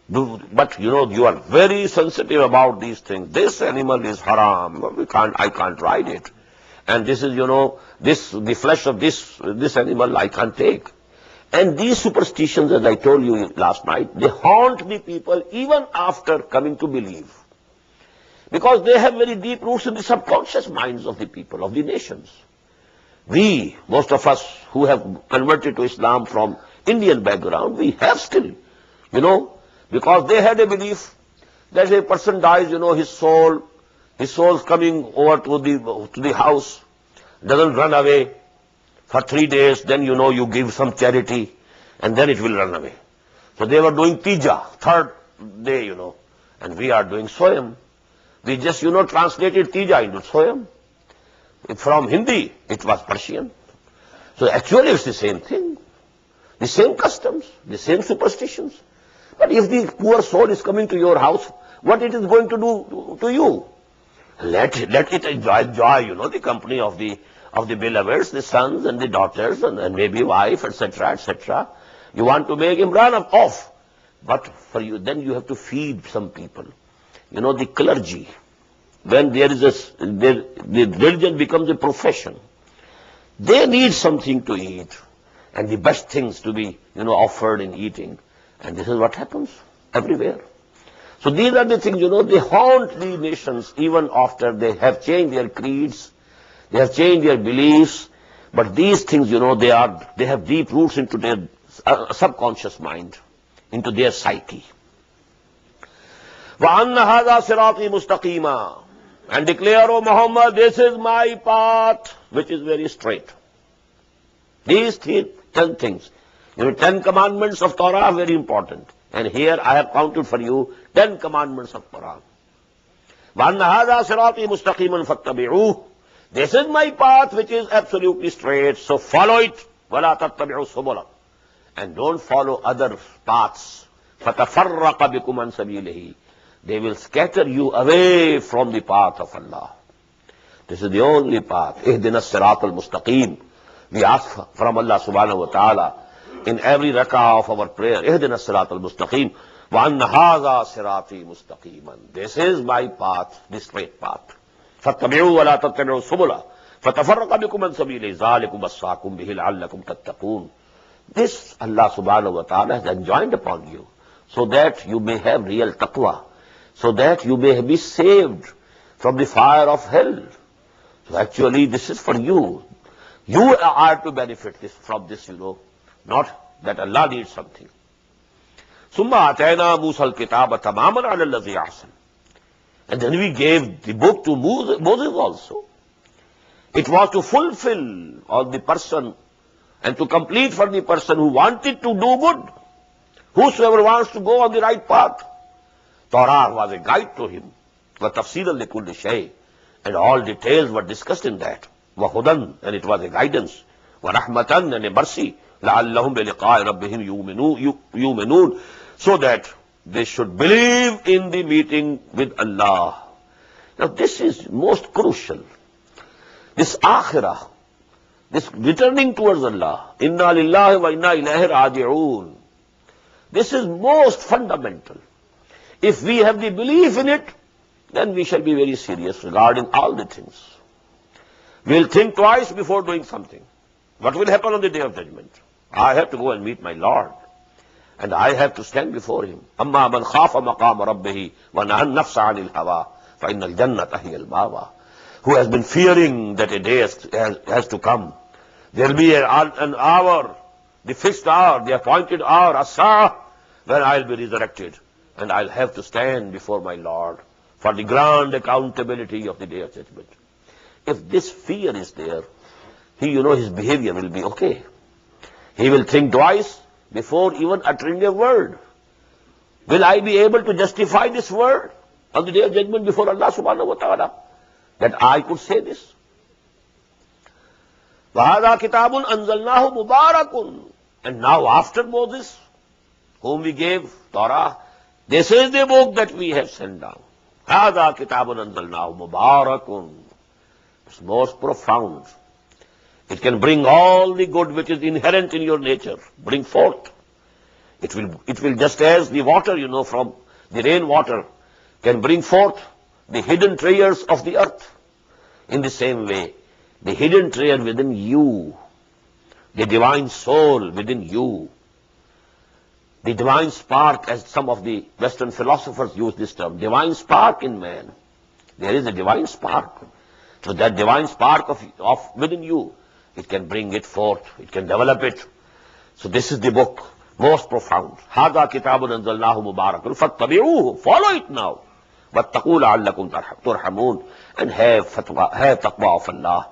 But you are very sensitive about these things. This animal is haram. I can't ride it. And this is, the flesh of this animal I can't take. And these superstitions, as I told you last night, they haunt the people even after coming to believe. Because they have very deep roots in the subconscious minds of the people, of the nations. We, most of us who have converted to Islam from Indian background, we have still, because they had a belief that if a person dies, his soul's coming over to the house, doesn't run away for 3 days, then you give some charity, and then it will run away. So they were doing Tija, 3rd day, and we are doing Soyam. We just, translated Tija into Soyam. From Hindi, it was Persian. So actually it's the same thing. The same customs, the same superstitions. But if the poor soul is coming to your house, what it is going to do to you? Let it enjoy, the company of the beloveds, the sons and the daughters and maybe wife, etc., etc. You want to make him run off. But for you, then you have to feed some people. The clergy, when the religion becomes a profession, they need something to eat. And the best things to be, offered in eating. And this is what happens everywhere. So these are the things, they haunt the nations even after they have changed their creeds, they have changed their beliefs. But these things, they have deep roots into their subconscious mind, into their psyche. وَأَنَّ هَذَا صِرَاطِي مُسْتَقِيمًا. And declare, O Muhammad, this is my path, which is very straight. These 10 things. 10 commandments of Torah are very important. And here I have counted for you 10 commandments of Quran. وَأَنَّ هَذَا صِرَاطِي مُسْتَقِيمًا فَاتَّبِعُوهُ. This is my path which is absolutely straight, so follow it. وَلَا تَتَّبِعُوا السُّبُلَ. And don't follow other paths. فَتَفَرَّقَ بِكُمْ عَنْ سَبِيلِهِ. They will scatter you away from the path of Allah. This is the only path. اهْدِنَا الصِّرَاطَ الْمُسْتَقِيمِ. We ask from Allah subhanahu wa ta'ala in every rak'ah of our prayer, اهْدِنَا الصِّرَاطَ الْمُسْتَقِيمِ وَأَنَّ هَذَا صِرَاطِي مُسْتَقِيمًا. This is my path, the straight path. فَاتَّبِعُوا وَلَا تَتَّبِعُوا السُّبُلَ فَتَفَرَّقَ بِكُمْ عَنْ سَبِيلِهِ ذَلِكُمْ وَصَّاكُمْ بِهِ لَعَلَّكُمْ تَتَّقُونَ. This Allah subhanahu wa ta'ala has enjoined upon you, so that you may have real taqwa, so that you may be saved from the fire of hell. So actually this is for you. You are to benefit from this, not that Allah needs something. ثُمَّ آتَيْنَا مُوسَى الْكِتَابَ تَمَامًا عَلَى الَّذِي أَحْسَنَ. And then we gave the book to Moses also. It was to fulfill on the person and to complete for the person who wanted to do good. Whosoever wants to go on the right path. Torah was a guide to him. وَتَفْصِيلًا لِكُلِّ شَيْءٍ. And all details were discussed in that. وَهُدًى. And it was a guidance. وَرَحْمَةً. And a mercy. لَعَلَّهُمْ بِلِقَاءِ رَبِّهِمْ يُؤْمِنُونَ. So that they should believe in the meeting with Allah. Now this is most crucial. This akhirah, this returning towards Allah. Inna lillahi wa inna ilayhi raji'un. This is most fundamental. If we have the belief in it, then we shall be very serious regarding all the things. We'll think twice before doing something. What will happen on the Day of Judgment? I have to go and meet my Lord. And I have to stand before him. أَمَّا مَنْ خَافَ مَقَامَ رَبِّهِ وَنَهَى النَّفْسَ عَنِ الْهَوَىٰ فَإِنَّ الْجَنَّةَ هِيَ الْمَأْوَىٰ. Who has been fearing that a day has to come. There will be an hour, the fixed hour, the appointed hour, as-sa'ah, when I'll be resurrected. And I'll have to stand before my Lord for the grand accountability of the Day of Judgment. If this fear is there, his behavior will be okay. He will think twice before even uttering a word. Will I be able to justify this word on the Day of Judgment before Allah subhanahu wa ta'ala? That I could say this. وَهَذَا كِتَابٌ أَنزَلْنَاهُ مُبَارَكٌ. And now after Moses, whom we gave Torah, this is the book that we have sent down. هَذَا كِتَابٌ أَنزَلْنَاهُ مُبَارَكٌ. It's most profound. It can bring all the good which is inherent in your nature, bring forth. It will just as the water, from the rainwater can bring forth the hidden treasures of the earth. In the same way, the hidden treasure within you, the divine soul within you, the divine spark, as some of the Western philosophers use this term, divine spark in man. There is a divine spark. So that divine spark of within you, it can bring it forth, it can develop it. So this is the book, most profound. هَذَا كِتَابٌ أَنزَلْنَاهُ مُبَارَكٌ فَاتَّبِعُوهُ. Follow it now. وَاتَّقُوا لَعَلَّكُمْ تُرْحَمُونَ. And have taqwa of Allah.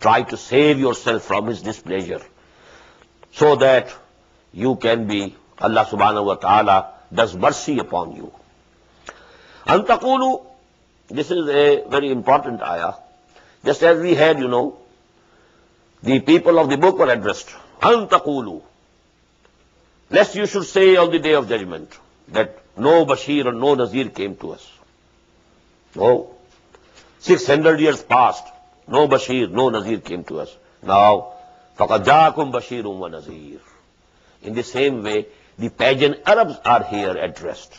Try to save yourself from his displeasure, so that you can be, Allah subhanahu wa ta'ala does mercy upon you. أَن تَقُولُوا. This is a very important ayah. Just as we had, the people of the book were addressed. أَن تَقُولُوا. Lest you should say on the Day of Judgment that no Bashir and no Nazir came to us. No. 600 years passed. No Bashir, no Nazir came to us. Now, فَقَدْ جَاءَكُمْ بَشِيرٌ وَنَذِيرٌ. In the same way, the pagan Arabs are here addressed.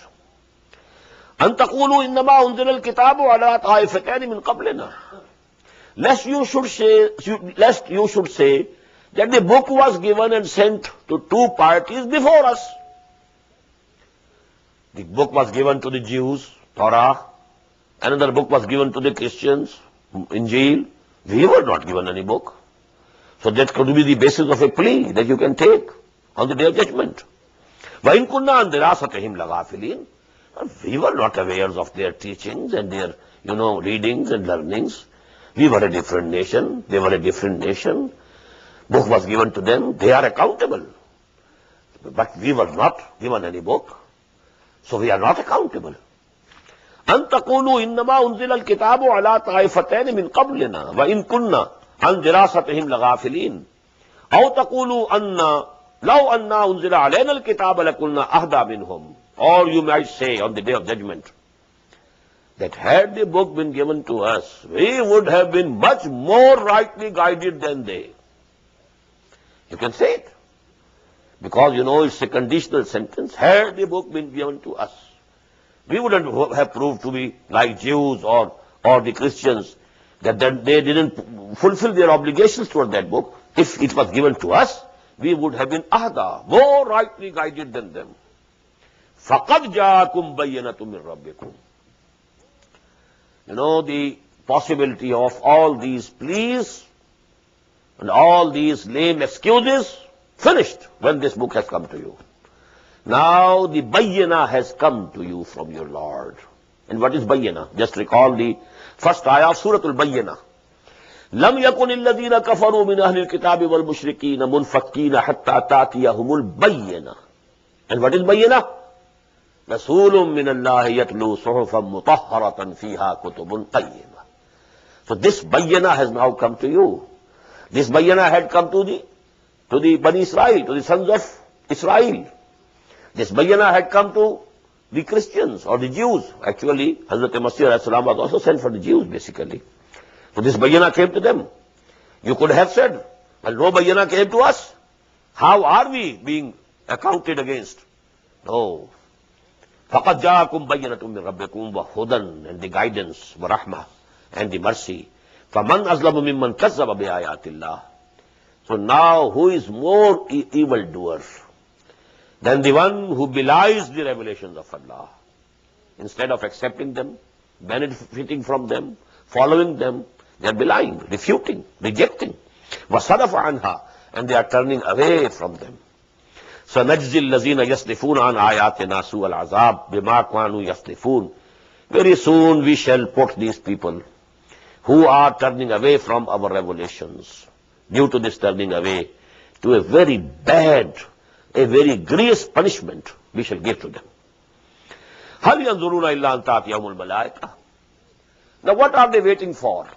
أَن تَقُولُوا إِنَّمَا أُنزِلَ الْكِتَابُ عَلَىٰ طَائِفَتَيْنِ مِنْ قَبْلِنَا. Lest you should say that the book was given and sent to two parties before us. The book was given to the Jews, Torah. Another book was given to the Christians, Injil. We were not given any book. So that could be the basis of a plea that you can take on the day of judgment. وَإِن كُنَّا عَنْ دِرَاسَتِهِمْ لَغَافِلِينَ. We were not aware of their teachings and their, readings and learnings. We were a different nation. They were a different nation. Book was given to them. They are accountable. But we were not given any book. So we are not accountable. أَن تَقُولُوا إِنَّمَا أُنزِلَ الْكِتَابُ عَلَىٰ طَائِفَتَيْنِ مِنْ قَبْلِنَا وَإِن كُنَّا عَن دِرَاسَتِهِمْ لَغَافِلِينَ أَوْ تَقُولُوا أَنَّا لَوْ أَنَّا أُنزِلَ عَلَيْنَا الْكِتَابَ لَكُنَّا أَهْدَىٰ مِنْهُمْ. Or you might say on the day of judgment that had the book been given to us, we would have been much more rightly guided than they. You can say it. Because, it's a conditional sentence. Had the book been given to us, we wouldn't have proved to be like Jews or the Christians, that they didn't fulfill their obligations toward that book. If it was given to us, we would have been ahda, more rightly guided than them. فَقَدْ جَاءَكُمْ بَيِّنَةٌ مِّن رَبِّكُمْ. The possibility of all these pleas and all these lame excuses finished when this book has come to you. Now the bayyana has come to you from your Lord. And what is bayyana? Just recall the first ayah of Surah Al-Bayyana. لَمْ يَكُنِ الَّذِينَ كَفَرُوا مِنْ أَهْلِ الْكِتَابِ وَالْمُشْرِكِينَ مُنْفَكِّينَ حَتَّى تَأْتِيَهُمُ الْبَيِّنَةُ. And what is bayyana? رَسُولٌ مِّنَ اللَّهِ يَتْلُو صُحُفًا مُطَهَّرَةً فِيهَا كُتُبٌ قَيِّمَةٌ. So this bayyana has now come to you. This bayyana had come to the Bani Israel, to the sons of Israel. This bayyana had come to the Christians or the Jews. Actually, Hazrat Masih as-salam was also sent for the Jews, basically. So this bayyana came to them. You could have said, well, no bayyana came to us. How are we being accounted against? No. فَقَدْ جَاءَكُمْ بَيِّنَةٌ مِّن رَبِّكُمْ وَهُدًى, and the guidance, وَرَحْمَةٌ, and the mercy. فَمَنْ أَظْلَمُ مِمَّنْ كَذَّبَ بِآيَاتِ اللَّهِ. So now, who is more evildoer than the one who belies the revelations of Allah? Instead of accepting them, benefiting from them, following them, they are belying, refuting, rejecting. وَصَرَفَ عَنْهَا, and they are turning away from them. سَنَجْزِي الَّذِينَ يَصْدِفُونَ عَنْ آيَاتِنَا سُوءَ الْعَذَابِ بِمَا كَانُوا يَصْدِفُونَ. Very soon we shall put these people who are turning away from our revelations, due to this turning away, to a very bad, a very grievous punishment we shall give to them. هَلْ يَنْظُرُونَ إِلَّا أَنْ تَأْتِيَهُمُ الْمَلَائِكَةُ. Now what are they waiting for?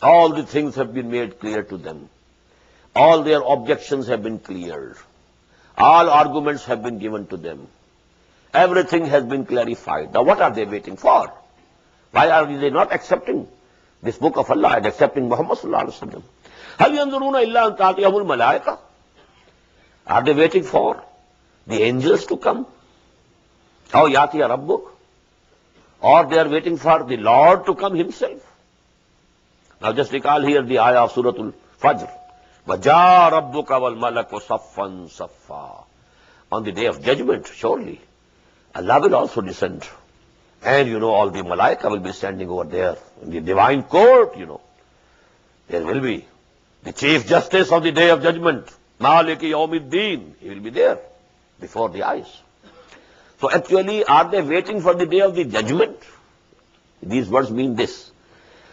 All the things have been made clear to them. All their objections have been cleared. All arguments have been given to them. Everything has been clarified. Now what are they waiting for? Why are they not accepting this book of Allah and accepting Muhammad sallallahu alaihi wasallam? هَلْ يَنْظُرُونَ إِلَّا أَنْ تَأْتِيَهُمُ الْمَلَائِكَةُ. Are they waiting for the angels to come? أَوْ يَأْتِيَ رَبُّكَ. Or they are waiting for the Lord to come himself. Now just recall here the ayah of Surah Al-Fajr. وَجَاءَ رَبُّكَ وَالْمَلَكُ صَفًّا صَفًّا. On the day of judgment, surely, Allah will also descend. And all the malaika will be standing over there in the divine court, There will be the Chief Justice of the day of judgment, Maliki Yawmiddin. He will be there before the eyes. So actually, are they waiting for the day of the judgment? These words mean this.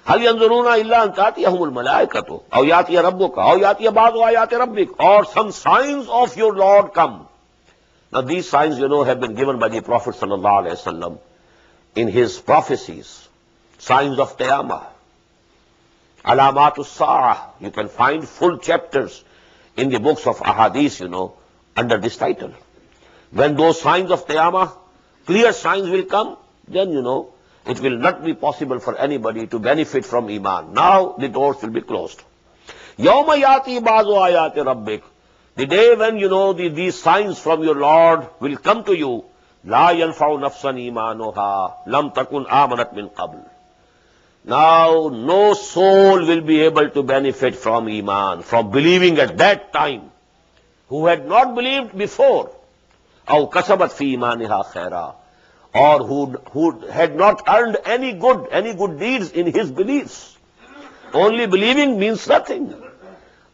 هَلْ يَنْظُرُونَ إِلَّا أَنْ تَأْتِيَهُمُ الْمَلَائِكَةُ أَوْ يَأْتِيَ رَبُّكَ أَوْ يَأْتِيَ بَعْضُ آيَاتِ رَبِّكَ. Or some signs of your Lord come. Now these signs, have been given by the Prophet sallallahu alaihi wasallam in his prophecies. Signs of Qiyamah. Alamatus Sa'ah. You can find full chapters in the books of Ahadith, under this title. When those signs of Qiyamah, clear signs will come, then, it will not be possible for anybody to benefit from Iman. Now the doors will be closed. Yawma yati ba'du ayati rabbik. The day when these signs from your Lord will come to you. La yanfa'u nafsan imanuha lam takun amanat min qabl. Now no soul will be able to benefit from Iman, from believing at that time, who had not believed before. Aw kasabat fi imaniha khaira. Or who had not earned any good deeds in his beliefs. Only believing means nothing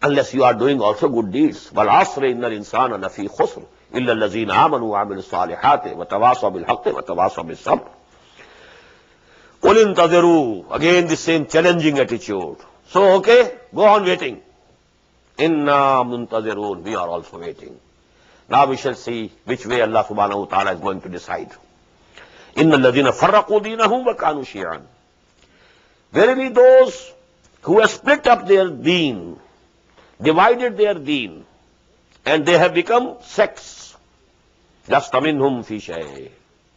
unless you are doing also good deeds. Wal asri innal insana lafi khusr illa allazina amanu wa amilus salihati wa tawasaw bil haqqi wa tawasaw bis sabr. Qul intadhiru, again the same challenging attitude. So okay, go on waiting. Inna muntazirun, we are also waiting. Now we shall see which way Allah subhanahu wa ta'ala is going to decide. Innal ladhina farraqu dinahum wa kanu shi'an. Verily those who have split up their deen, divided their deen, and they have become sects. Lasta minhum fi shay.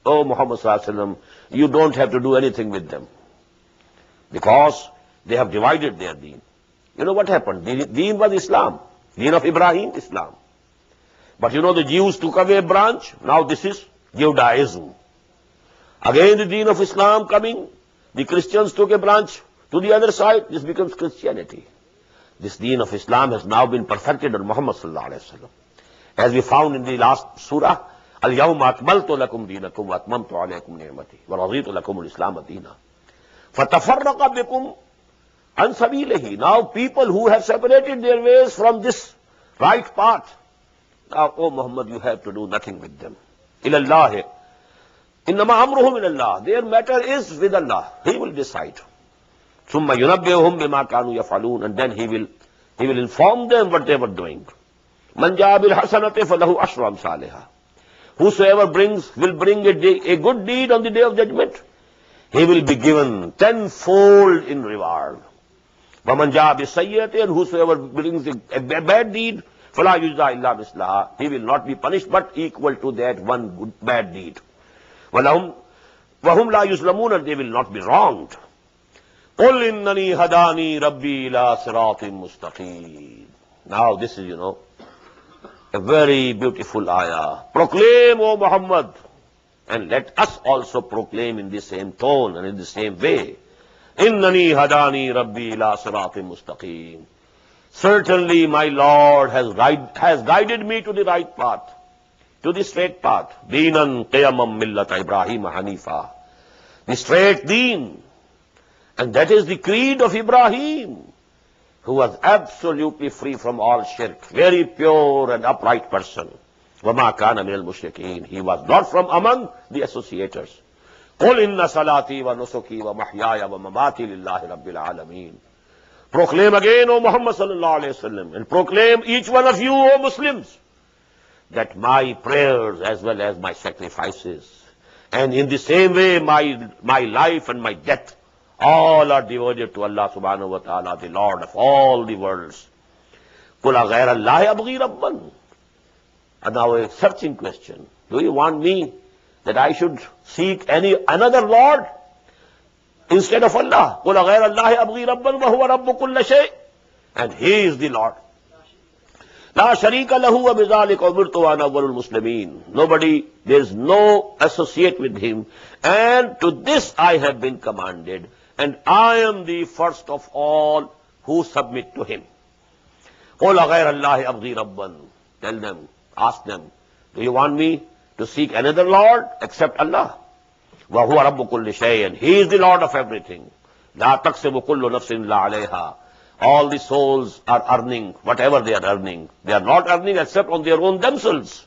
Oh Muhammad sallallahu alaihi wasallam, you don't have to do anything with them, because they have divided their deen. You know what happened? The deen was Islam. Deen of Ibrahim, Islam. But the Jews took away a branch. Now this is Judaism. Again the deen of Islam coming. The Christians took a branch to the other side. This becomes Christianity. This deen of Islam has now been perfected on Muhammad sallallahu alaihi wasallam. As we found in the last surah, Al-yawma akmaltu lakum dinakum wa atmamtu alaykum ni'mati wa raditu lakum al-islam dina. Fatafarraqa bikum an sabilihi. Now people who have separated their ways from this right path, now, oh Muhammad, you have to do nothing with them. Ilallahi. Innama amruhum ilallah. Their matter is with Allah. He will decide. Summa yunabbihum bima kanu yaf'alun. And then he will inform them what they were doing. Man ja'a bil hasanati falahu ashru amsalha. Whosoever will bring a good deed on the day of judgment, he will be given tenfold in reward. وَمَنْ جَاءَ بِالسَّيِّئَةِ, and whosoever brings a bad deed, فَلَا يُجْزَى إِلَّا مِثْلَهَا, he will not be punished but equal to that one good bad deed. وَهُمْ لَا يُظْلَمُونَ, and they will not be wronged. قُلْ إِنَّنِي هَدَانِي رَبِّي إِلَىٰ صِرَاطٍ مُسْتَقِيمٍ. Now this is, a very beautiful ayah. Proclaim, O Muhammad, and let us also proclaim in the same tone and in the same way. Innani hadani rabbi ila siratim mustaqim. Certainly my Lord has guided me to the right path, to the straight path. Deenan qiyamam millata Ibrahim hanifa. The straight deen. And that is the creed of Ibrahim, who was absolutely free from all shirk, very pure and upright person. وَمَا كَانَ مِنَ الْمُشْرِكِينَ. He was not from among the associators. قُلْ إِنَّ صَلَاتِي وَنُسُكِي وَمَحْيَايَ وَمَمَاتِي لِلَّهِ رَبِّ الْعَالَمِينَ. Proclaim again, O Muhammad sallallahu alayhi wa sallam, and proclaim each one of you, O Muslims, that my prayers as well as my sacrifices, and in the same way my life and my death, all are devoted to Allah subhanahu wa ta'ala, the Lord of all the worlds. قُلْ أَغَيْرَ اللَّهِ أَبْغِي رَبًّا. And now a searching question. Do you want me that I should seek another Lord instead of Allah? قُلْ أَغَيْرَ اللَّهِ أَبْغِي رَبًّا وَهُوَ رَبُّ كُلِّ شَيْءٍ. And He is the Lord. لَا شَرِيكَ لَهُ وَبِذَلِكَ أُمِرْتُ وَأَنَا أَوَّلُ الْمُسْلِمِينَ. Nobody, there is no associate with Him. And to this I have been commanded. And I am the first of all who submit to Him. قُلْ أَغَيْرَ اللَّهِ أَبْغِي رَبًّا. Tell them, ask them, do you want me to seek another Lord except Allah? وَهُوَ رَبُّ كُلِّ شَيْءٍ. And He is the Lord of everything. لَا تَقْسِبُ كُلُّ نَفْسٍ لَا عَلَيْهَا. All the souls are earning whatever they are earning. They are not earning except on their own themselves.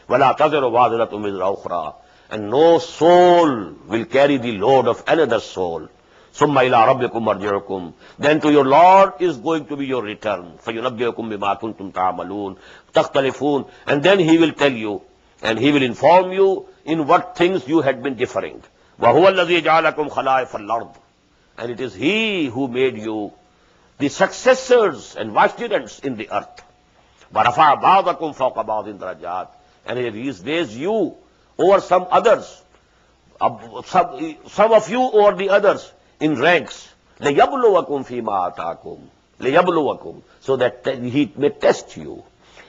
وَلَا تَزِرُ وَازِرَةٌ وِزْرَ أُخْرَى. And no soul will carry the load of another soul. ثُمَّ إِلَىٰ رَبِّكُمْ مَرْجِعُكُمْ. Then to your Lord is going to be your return. فَيُنَبِّئُكُمْ بِمَا كُنْتُمْ تَعْمَلُونَ تَخْتَلِفُونَ. And then He will tell you, and He will inform you in what things you had been differing. وَهُوَ الَّذِي جَعَلَكُمْ خَلَائِفَ الْأَرْضِ. And it is He who made you the successors and vicegerents in the earth. وَرَفَعَ بَعْضَكُمْ فَوْقَ بَعْضٍ دَرَجَاتٍ. And He has raised you over some others. some of you over the others in ranks. لَيَبْلُوَكُمْ فِي مَا آتَاكُمْ لِيَبْلُوَكُمْ, so that he may test you,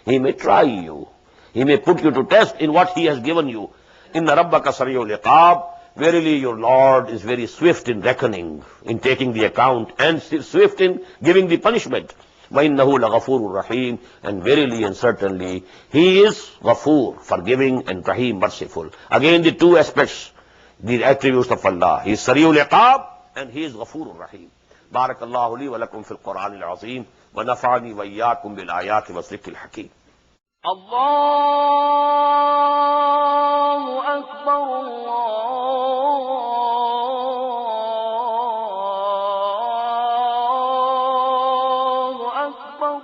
he may try you, he may put you to test in what he has given you. Inna rabbaka sariyul iqab, verily your Lord is very swift in reckoning, in taking the account, and swift in giving the punishment. وَإِنَّهُ لَغَفُورٌ رَحِيمٌ, and verily and certainly he is Ghafoor, forgiving, and Rahim, merciful. Again the two aspects, the attributes of Allah. He is Sariyul Iqab and he is Ghafoor Rahim. Barakallahu li wa lakum fil Quran al-Azim wa nafa'ani wa iyyakum bil ayati wa dhikril hakim. Allahu Akbar, Allahu Akbar.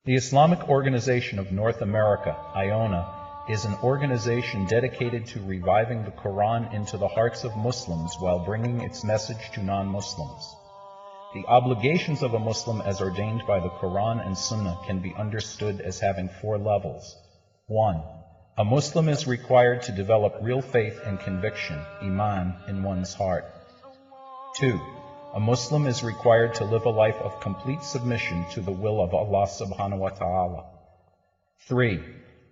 The Islamic Organization of North America, IONA, is an organization dedicated to reviving the Quran into the hearts of Muslims while bringing its message to non-Muslims. The obligations of a Muslim as ordained by the Quran and Sunnah can be understood as having 4 levels. 1. A Muslim is required to develop real faith and conviction, iman, in one's heart. 2. A Muslim is required to live a life of complete submission to the will of Allah subhanahu wa ta'ala. 3.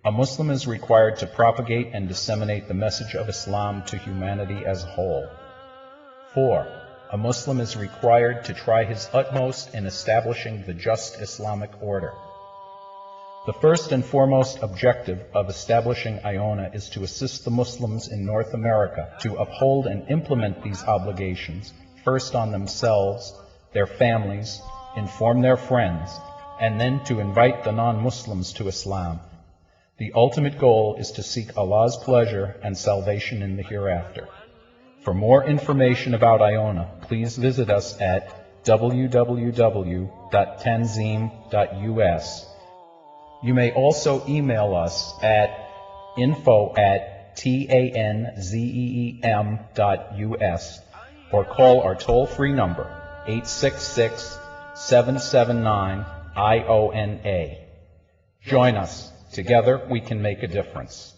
A Muslim is required to propagate and disseminate the message of Islam to humanity as a whole. 4. A Muslim is required to try his utmost in establishing the just Islamic order. The first and foremost objective of establishing IONA is to assist the Muslims in North America to uphold and implement these obligations, first on themselves, their families, inform their friends, and then to invite the non-Muslims to Islam. The ultimate goal is to seek Allah's pleasure and salvation in the hereafter. For more information about IONA, please visit us at www.tanzim.us. You may also email us at info@tanzeem.us or call our toll-free number 866-779-IONA. Join us. Together we can make a difference.